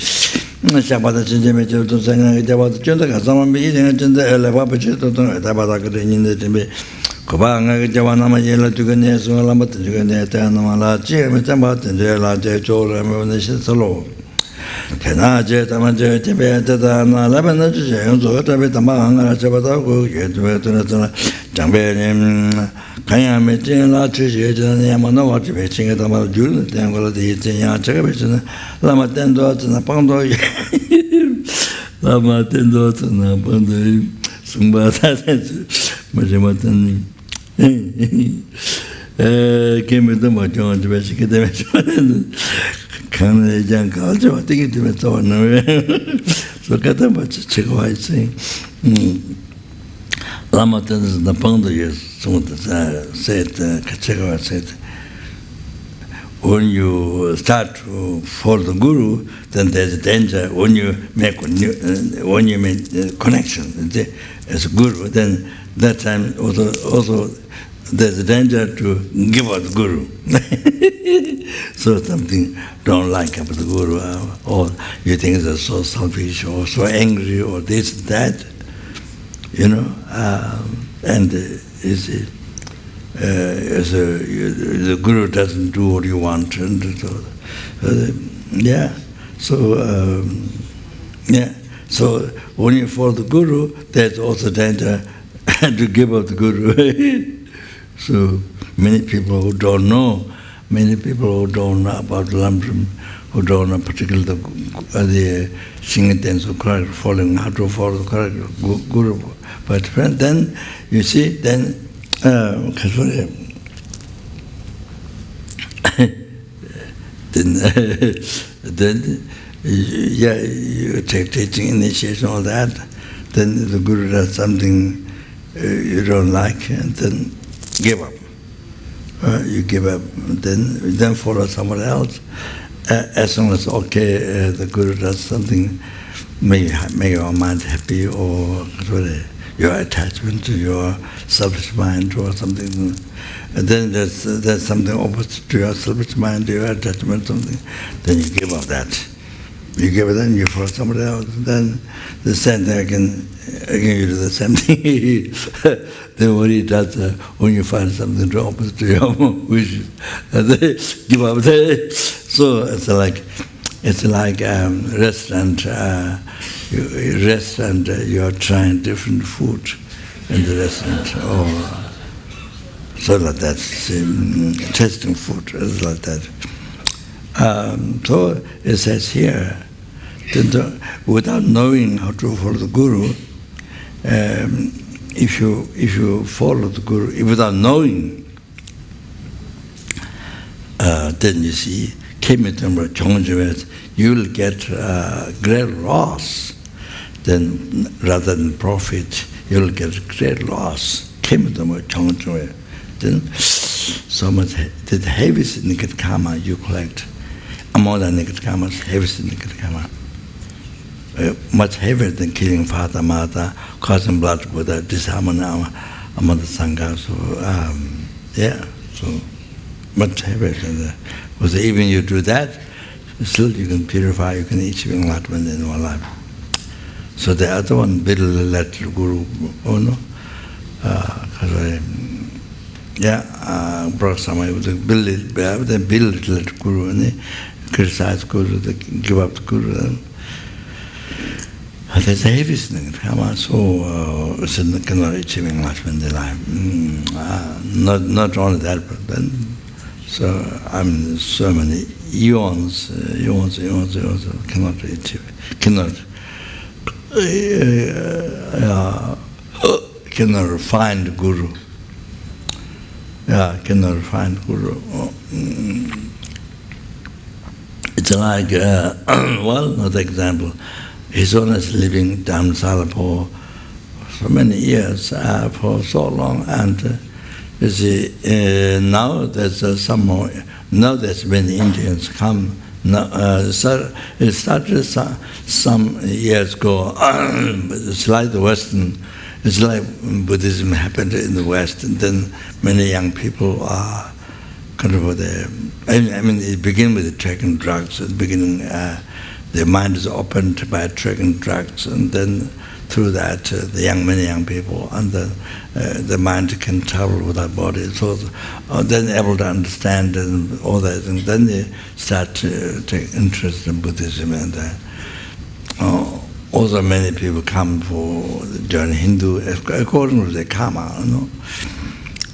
Shabata Chinjame to Sanga, Jabata Chunda, someone be eating it in the Elevapa to Tabata in the Timbe. Kobanga, Javanama Yella to Ganes, Lamat, Juganeta, Namala, Jim, Tamat, and Jella, Jol, and Nation Solo. Cana jet, Amaja, Tibet, Labana, James, or Tabetamanga, Jabata, get to Jambe, Kaya meeting la Trish, Yamano, what you meeting at about June, the Angola, the Chakabation, Lama Tendo, and a pound Lama Tendo, and a pound Sumba, Majamatan came with the Majon to basically come the young culture, I think it was on. So Katamuch check what I say. Lama Tendo, the pound is. Someone said, Kachekawa said, when you start to follow the Guru, then there's a danger when you make connection as a Guru. Then that time also there's a danger to give out the Guru. So something don't like about the Guru, or you think they're so selfish or so angry or this and that, and. The Guru doesn't do what you want, and So when you follow the Guru, there's also danger to give up the Guru. So many people who don't know about Lamdram, who don't know particularly the singletons who correct following how to follow the correct Guru. But then you see, then you take teaching, initiation, all that. Then the Guru does something you don't like, and then give up. You give up, then follow someone else. As long as the Guru does something, make your mind happy, or your attachment to your selfish mind or something. And then there's something opposite to your selfish mind, your attachment, something. Then you give up that. You give it, then you follow somebody else. Then the same thing again you do the same thing. Then what he does when you find something opposite to your wishes, and then give up that. So it's like restaurant. You restaurant, you're trying different food in the restaurant, or so like that. Testing food, it's like that. So it says here, without knowing how to follow the Guru, if you follow the Guru without knowing, then you see, you will get great loss. Then rather than profit, you will get great loss. Then so much the heaviest naked karma you collect. Among the naked karmas, heaviest naked karma. Much heavier than killing father, mother, causing blood with disharmony among the Sangha. So much heavier than that. Because even you do that, still you can purify, you can achieve enlightenment in one life. So the other one, build let Guru, brought somebody with build let Guru, and criticize Guru, give up the Guru. That's the heaviest thing. So it's cannot achieve enlightenment in life. Not only that, but then. So so many eons cannot achieve, cannot find Guru. Cannot find Guru. It's like another example. His Holiness living down Singapore for many years, for so long, and. You see, now there's some more. Now there's many Indians come. Now, it started some years ago. It's like the Western. It's like Buddhism happened in the West, and then many young people are kind of there. I mean, it began with the taking drugs at the beginning. their mind is opened by taking drugs, and then through that, many young people, and then the mind can travel with our body. So then able to understand and all that, and then they start to take interest in Buddhism. And also many people come for join Hindu according to their karma.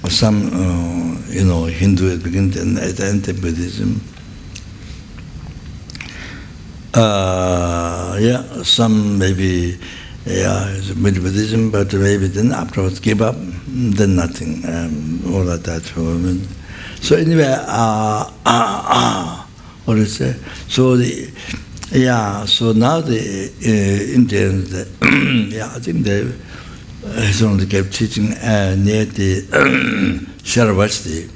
Some Hindu begin and enter Buddhism. Some maybe it's Buddhism, but maybe then afterwards give up, then nothing, all of that. So anyway, what is it? So so now the Indians, I think they only kept teaching near the Saravasti,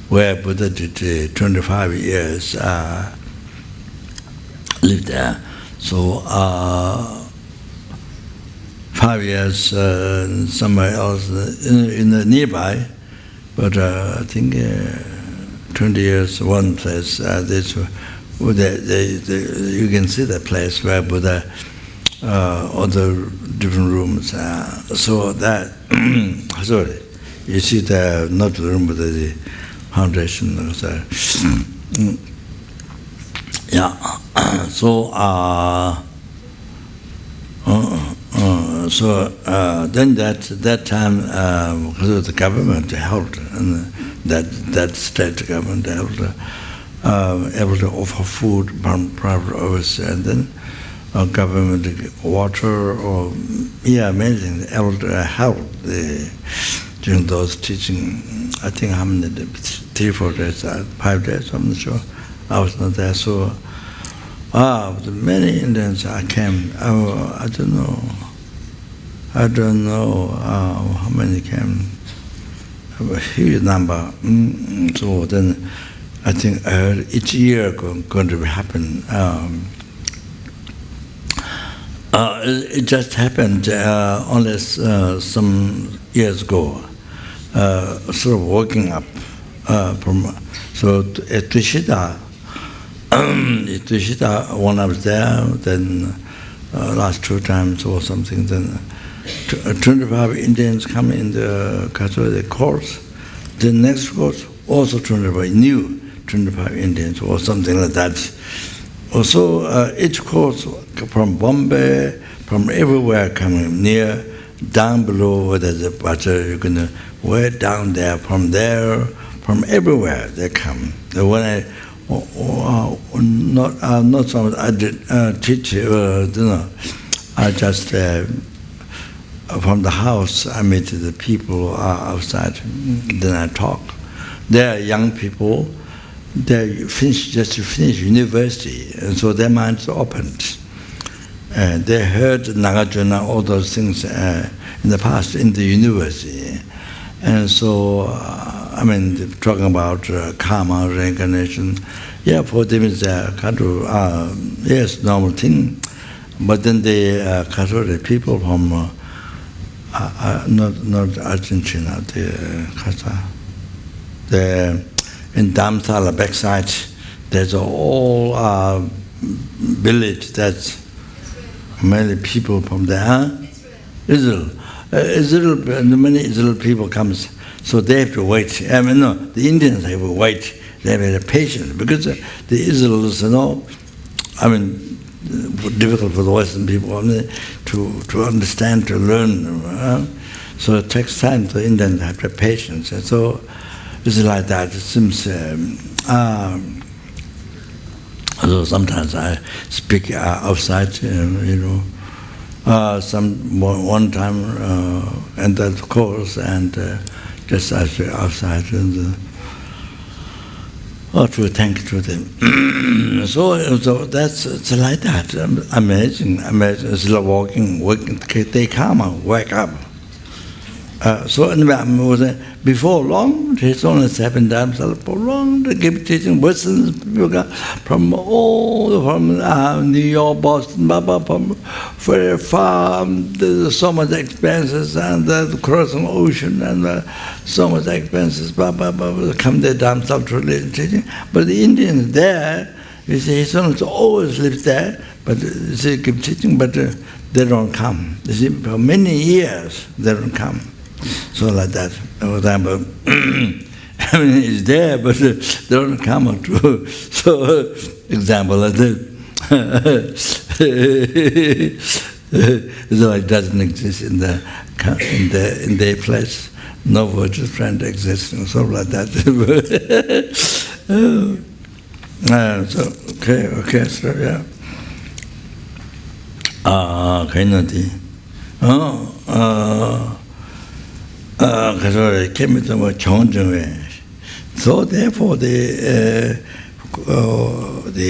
where Buddha did 25 years, lived there. So 5 years somewhere else in the nearby, but I think 20 years one place. You can see the place where Buddha, all the different rooms. So that, sorry, you see the not the room but the foundation. So then that time, because of the government helped, and that state government helped, able to offer food from private office, and then government water, or amazing, able to help during those teaching. I think how many, 3, 4 days, 5 days, I'm not sure. I was not there, so many Indians came. I don't know how many came. A huge number. So then I think I heard each year going to happen. It just happened only some years ago. Sort of walking up from at Tushita. When I was there, then last 2 times or something, then 25 Indians come in the Catholic course. The next course also 25 new 25 Indians or something like that. Also, each course from Bombay, from everywhere coming near, down below where there's a butter, you can way down there, from everywhere they come. When I not so much I did teach, I just from the house I meet the people outside, then I talk. They are young people. They just finished university, and so their minds are opened. They heard Nagarjuna, all those things in the past in the university, and so talking about karma, reincarnation. For them it's kind of yes, normal thing. But then the Catholic people from not Argentina, in Damsala backside, there's a whole village that's many people from there. Israel, many Israel people comes, so they have to wait. The Indians have to wait. They have patience because the Israelis, difficult for the Western people to understand, to learn. So it takes time. The Indians have the patience, and so it's like that. It seems. So sometimes I speak outside, one time entered the course and just outside to thank to them. so it's like that. Amazing. It's like walking. They come and wake up. So anyway, before long, it's only 7 times for long. They keep teaching Western people from New York, Boston, from very far. There's so much expenses, and the crossing ocean, and so much expenses. Come there themselves to teaching. But the Indians there, You see, his son always lives there, but they keep teaching, but they don't come. You see, for many years they don't come. So like that. For example, I mean, it's there, but they don't come to. So, example like this. So it doesn't exist in their place. No virtual friend exists, and so like that. So okay, so yeah. So therefore the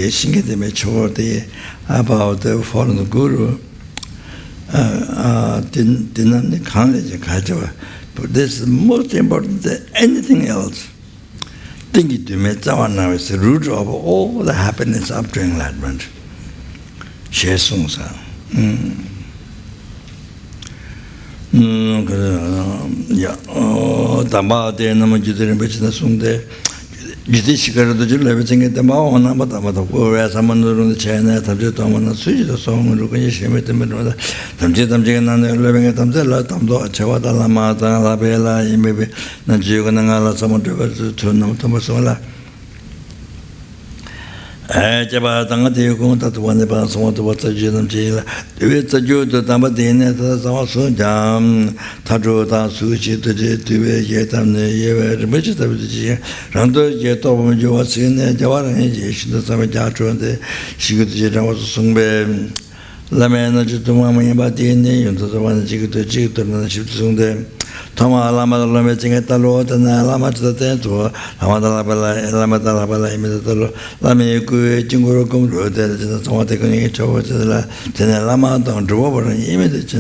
Shingyate maturity about the following Guru didn't count. But this is most important than anything else. Think it to me, now is the root of all the happiness after enlightenment. She Sung Sa. Yeah. Tamba de Namajutin Bechina Sungde. Judicial everything at the Mawana, but where someone on the China, Tajitamana, Suji, the song, looking at Shemit, Tamjitam Jigan, living at Tamzella, Tamdo, Chavata Lamata, La Bella, maybe Najuganala, someone to Namatomasola. Jabatanga, that one about someone to watch a Jim Jila. It's a Jew to Tamadina, that's also Jam, Tajota, Sushi, to Yetam, the vegetable, Rando, Yetom, you was in the Jawara, the Samajatu, and the Shiguta was Sungbe, Lamana, Jutumami, Batini, and the one that you could achieve to the ship Sunday. Toma Lama Lamating at the Lord and Lama to the tent or Lamadalabala immediately. Lamiku, Jinguru, the Tomatic each over to the Lama, don't draw over an immediate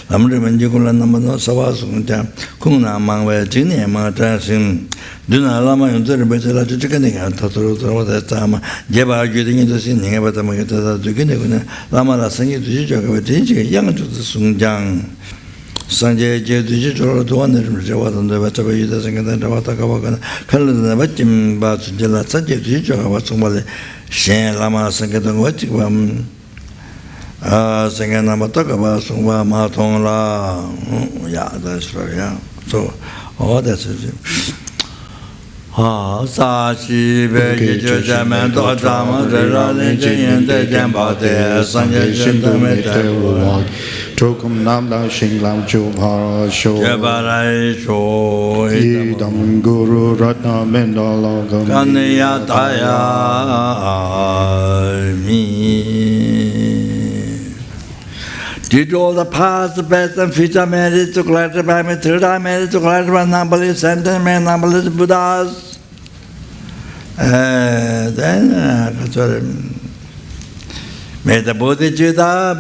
Lamrim and Jugula Namano Sawasunja, Kuna Mangwe, Jini, Martasim, Duna Lama and the Betela Chicken, Totoro, that time, Jeba getting into singing about the Magata Jugina, Lama singing to Jijak, young to the Sungjang. Sanjay Jedu to one Jawat and the Vatabai doesn't get the Watakawakan, Kalan Vatim Batjela, Sanjay Jijo, what somebody, Shan Lama Sangatang Watikwam, Sanganamatoka, Sumba Matonla. Yeah, that's right, yeah. So, that's it. Sashi Veji Jaman Dodama, the Raleigh and the Jambate, Sanjay Shintamete. Chokum Nam Lang Shing Lam Chum Hara Sho Jabarai Sho Idam Guru Ratna Mendala Kanya Daya Mi. Did all the past, the best, and future marriage to clarify by me, third eye marriage to clarify numberless sentiment, numberless Buddhas. Then, may the Bodhicitta,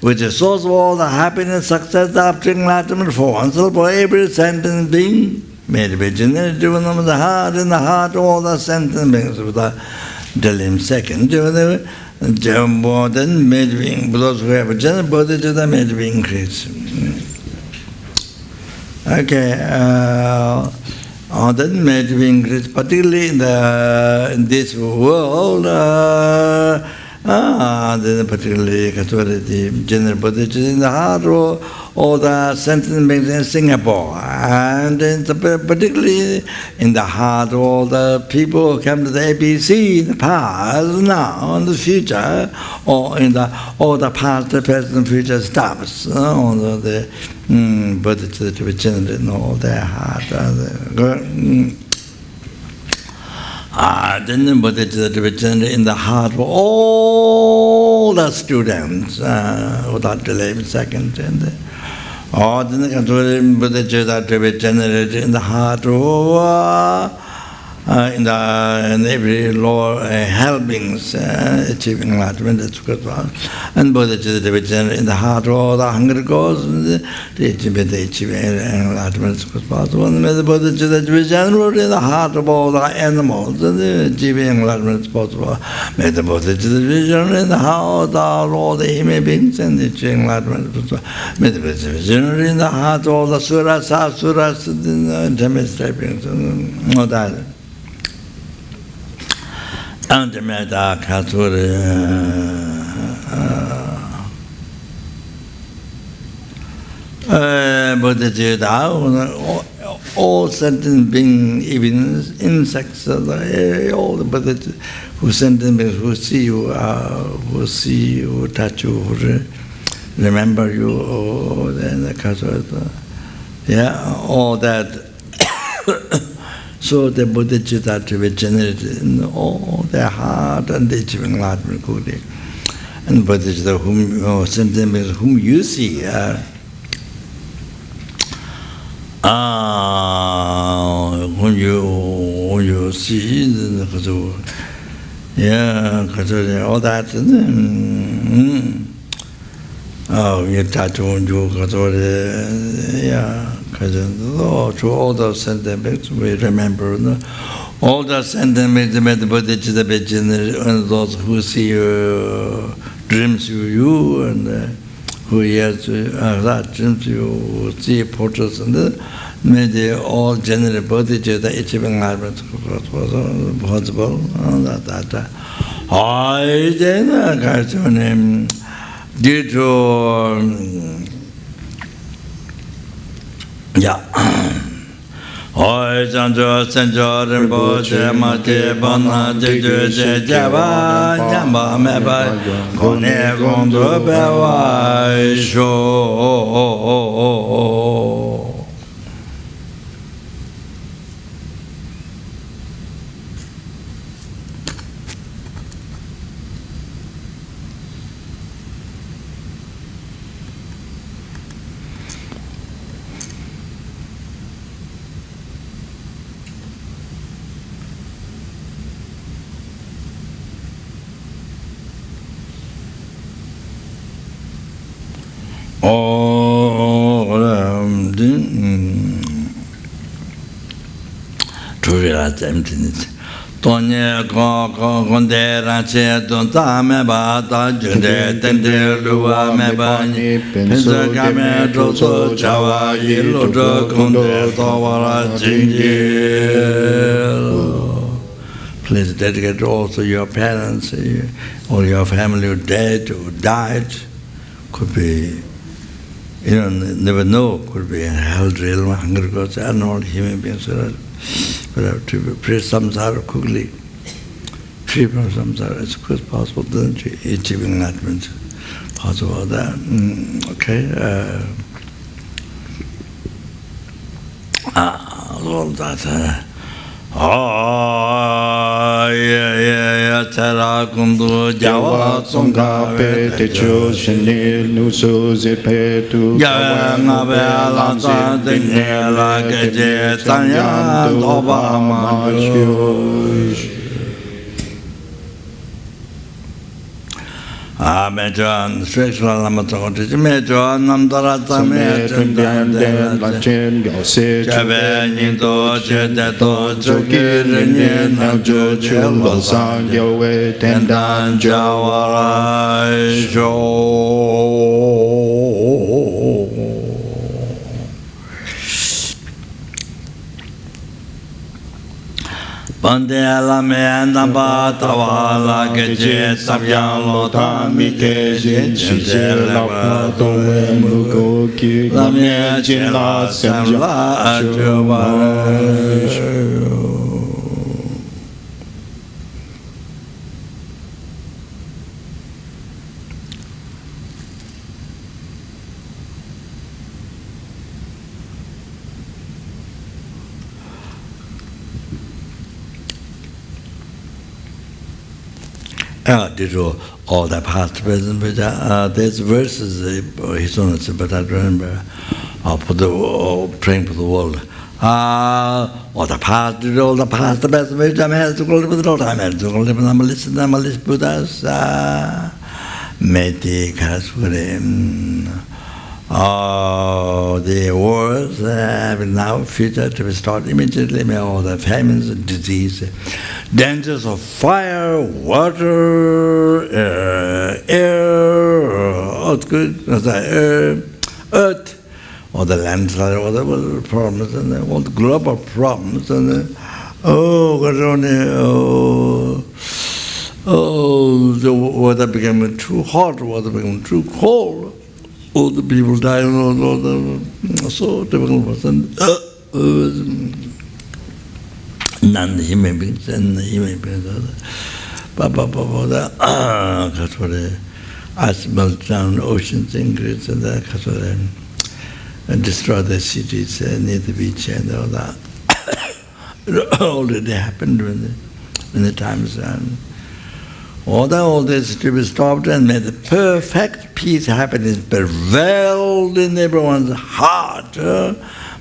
which is source of all the happiness, success, after enlightenment for oneself, for every sentient being, may it be generated driven of the heart, in the heart of all the sentient beings, without telling second. Then may it be, those who have a general Bodhicitta, may it be increased. Okay, then may it be increased, particularly in this world. Then particularly the general Bodhicitta in the heart or the sentient beings in Singapore, and particularly in the heart of all the people who come to the ABC in the past, now, in the future, or in all the past, the present, future stops. All the Bodhicitta to be generated in all their heart. Then the Bodhicitta to be generated in the heart of all the students, without delay in second. Then the Bodhicitta to be generated in the heart of in every lower helpings achieving enlightenment, that's good. And Bodhicitta to be generated in the heart of all the hungry cause, the achieving enlightenment, that's good. And the Bodhicitta to be generated in the heart of all the animals, and the achieving enlightenment is possible. May the Bodhicitta be generated in the heart of all the human beings, and the achieving enlightenment is possible. May the Bodhicitta be generated in the heart of all the suras, asuras, and demonstrations, all that. and the meta all sentient beings, even insects, all the Buddha who sentient beings who see you, who touch you, who remember you, all that. So the Bodhicitta to be generated in all their heart and the achieving enlightenment. And Bodhicitta, whom sentient beings whom you see, when you see, all that, you touch on you, to all those sentiments we remember. All the sentiments made the Bodhicitta be generated, and those who see you, dreams you, and who hears that dreams you, see portraits, and may they all generate Bodhicitta achieving enlightenment possible. Due to Oi Janjo Senjo Rinpoche Mate Bana Jeju Java Nyamba Meba Kone Gondo Bewa Sho to realize emptiness. Tonye Gonde Rache Don Tame Bata Junde Tende Lua Mebani Pensa Game Doso Chawa Yilodo Gonde Tawara Jingi. Please dedicate also your parents or your family who dead or died. Could be, never know, could be in hell, realm, hunger, gods, and all human beings. But have to free samsara quickly, free from samsara as quick as possible, then achieving enlightenment. Possible that. Okay. All that. Tara Kundu Jawa Songa Pete Cho Shenil Nuso Zepetu Yavangabela Tinela Gaje Tanya Doba Majo Mejon, Srixla Lama Chopa, Mejon, Namdarata Mejon, Lachen, Yose, Chabe, Nindo, Chedato, Chokirin, Namjo, Chilo Sang, Yowe, Tendan, Jawara, Bandela menda batawala keje sabyang lota mike jin chela Towe Mugo Ki lamye chela samla ajuba. All the past, present, there's verses, his own, but I remember for the praying for the world. All the past, the present, I'm has to go with all time, I'm numberless Buddhas, Meti Kaspurim. The wars have now future to be started immediately. May all the famines, disease, dangers of fire, water, air, earth, or the landslide, all the problems, and all the global problems, and Oh, the water became too hot, water became too cold. All the people died, so difficult person. Non-human beings and human beings. Ice melt down, oceans increase, and destroy the cities near the beach and all that. It already happened when the times and all this to be stopped, and may the perfect peace, happiness prevailed in everyone's heart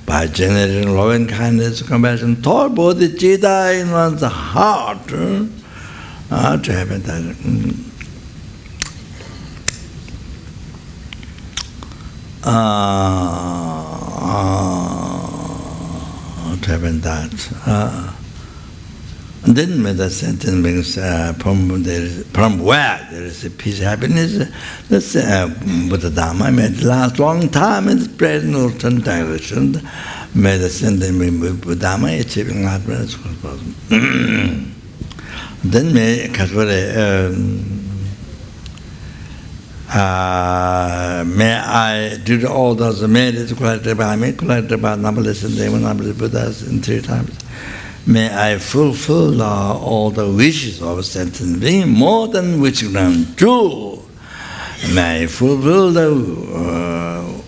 by generating love and kindness, compassion, thought, bodhicitta in one's heart to happen that. To happen that. And then the sentient beings from where there is a peace, happiness, this Buddha Dhamma may last long time and spread in all directions. May the sentient being Buddha Dhamma achieving enlightenment as soon as possible. Then may I do all those merits collected by me, collected by numberless and numberless Buddhas in 3 times. May I fulfill all the wishes of sentient being more than which can do. May I fulfill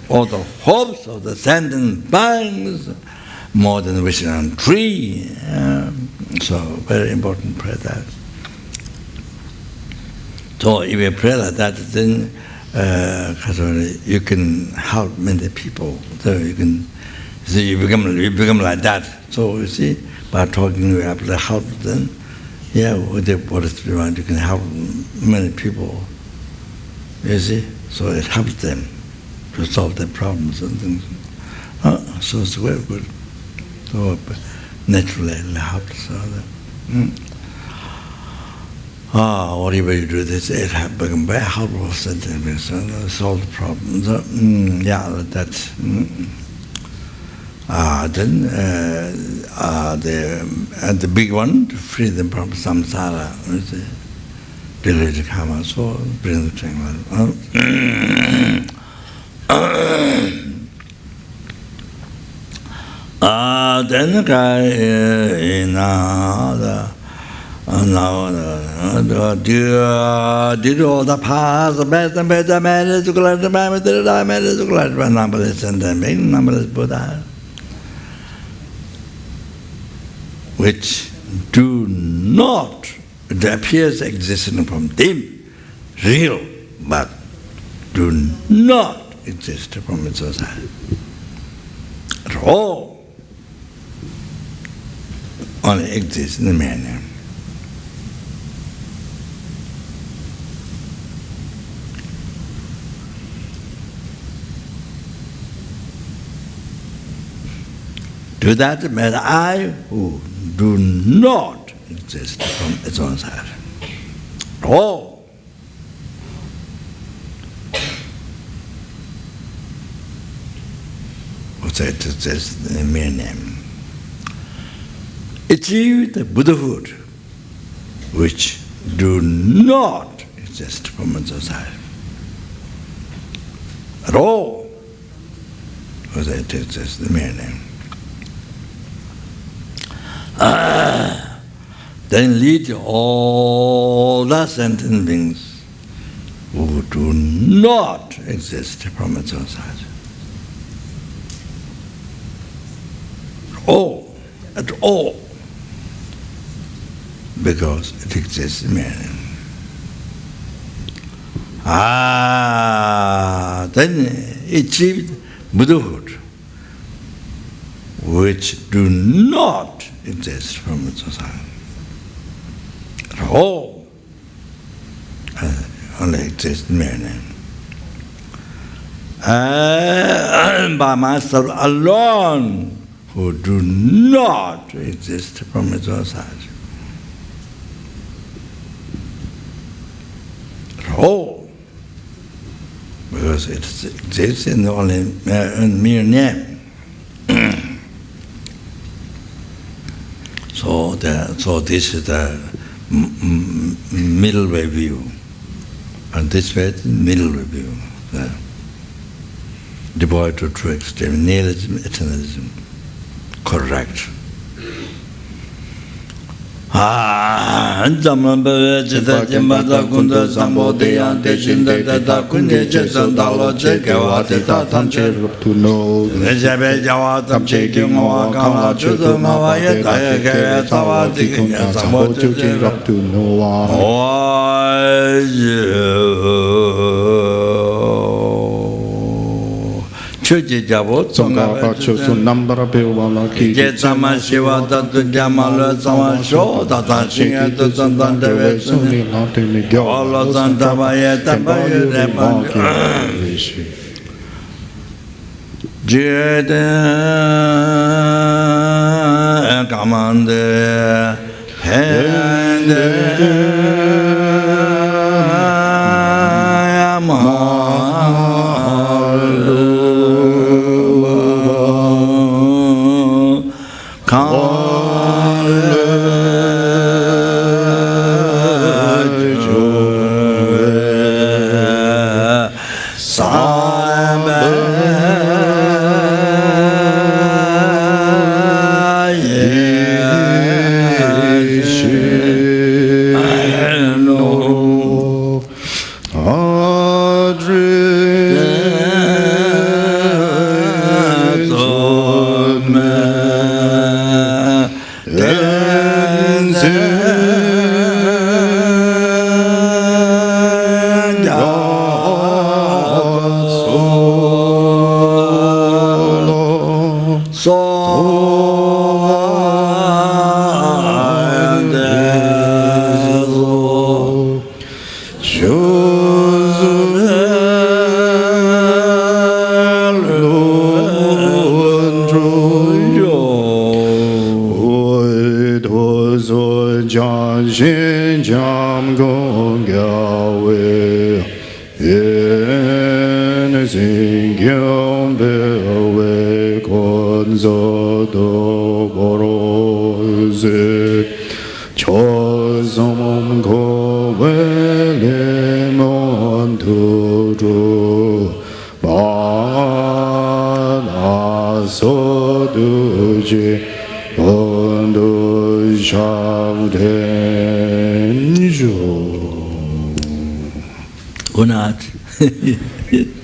all the hopes of the sentient beings more than which can tree. So very important prayer that. So if you pray like that, then you can help many people. So you can see you become like that. So you see, by talking you have to help them. Yeah, with the Buddha Spirit, you can help many people. You see, so it helps them to solve their problems and things. So it's very good. So naturally it helps others. Whatever you do, this it has become very helpful, sentient, solve the problems. Yeah, that's. Then the big one, to free them from samsara, delete karma, so bring the train. Then the guy did all the past, the best and better matters to collect the matters to collect the numberless and the main numberless Buddha, which do not, it appears existing from them, real, but do not exist from its own side at all. Only exists in the man. To that matter, I who do not exist from its own side at all. What's that? It says the mere name. Achieve the Buddhahood, which do not exist from its own side at all. What's that? It says the mere name. Then lead all the sentient beings who do not exist from its own side. At all, because it exists in man. Then achieved Buddhahood, which do not exist from its own side at all, only exists in man. And by myself alone, who do not exist from its own side at all, because it exists in only mere name. So this is the middle way view. And this way, middle way view. Devoid of true extreme, nihilism, eternalism. Correct. Good night.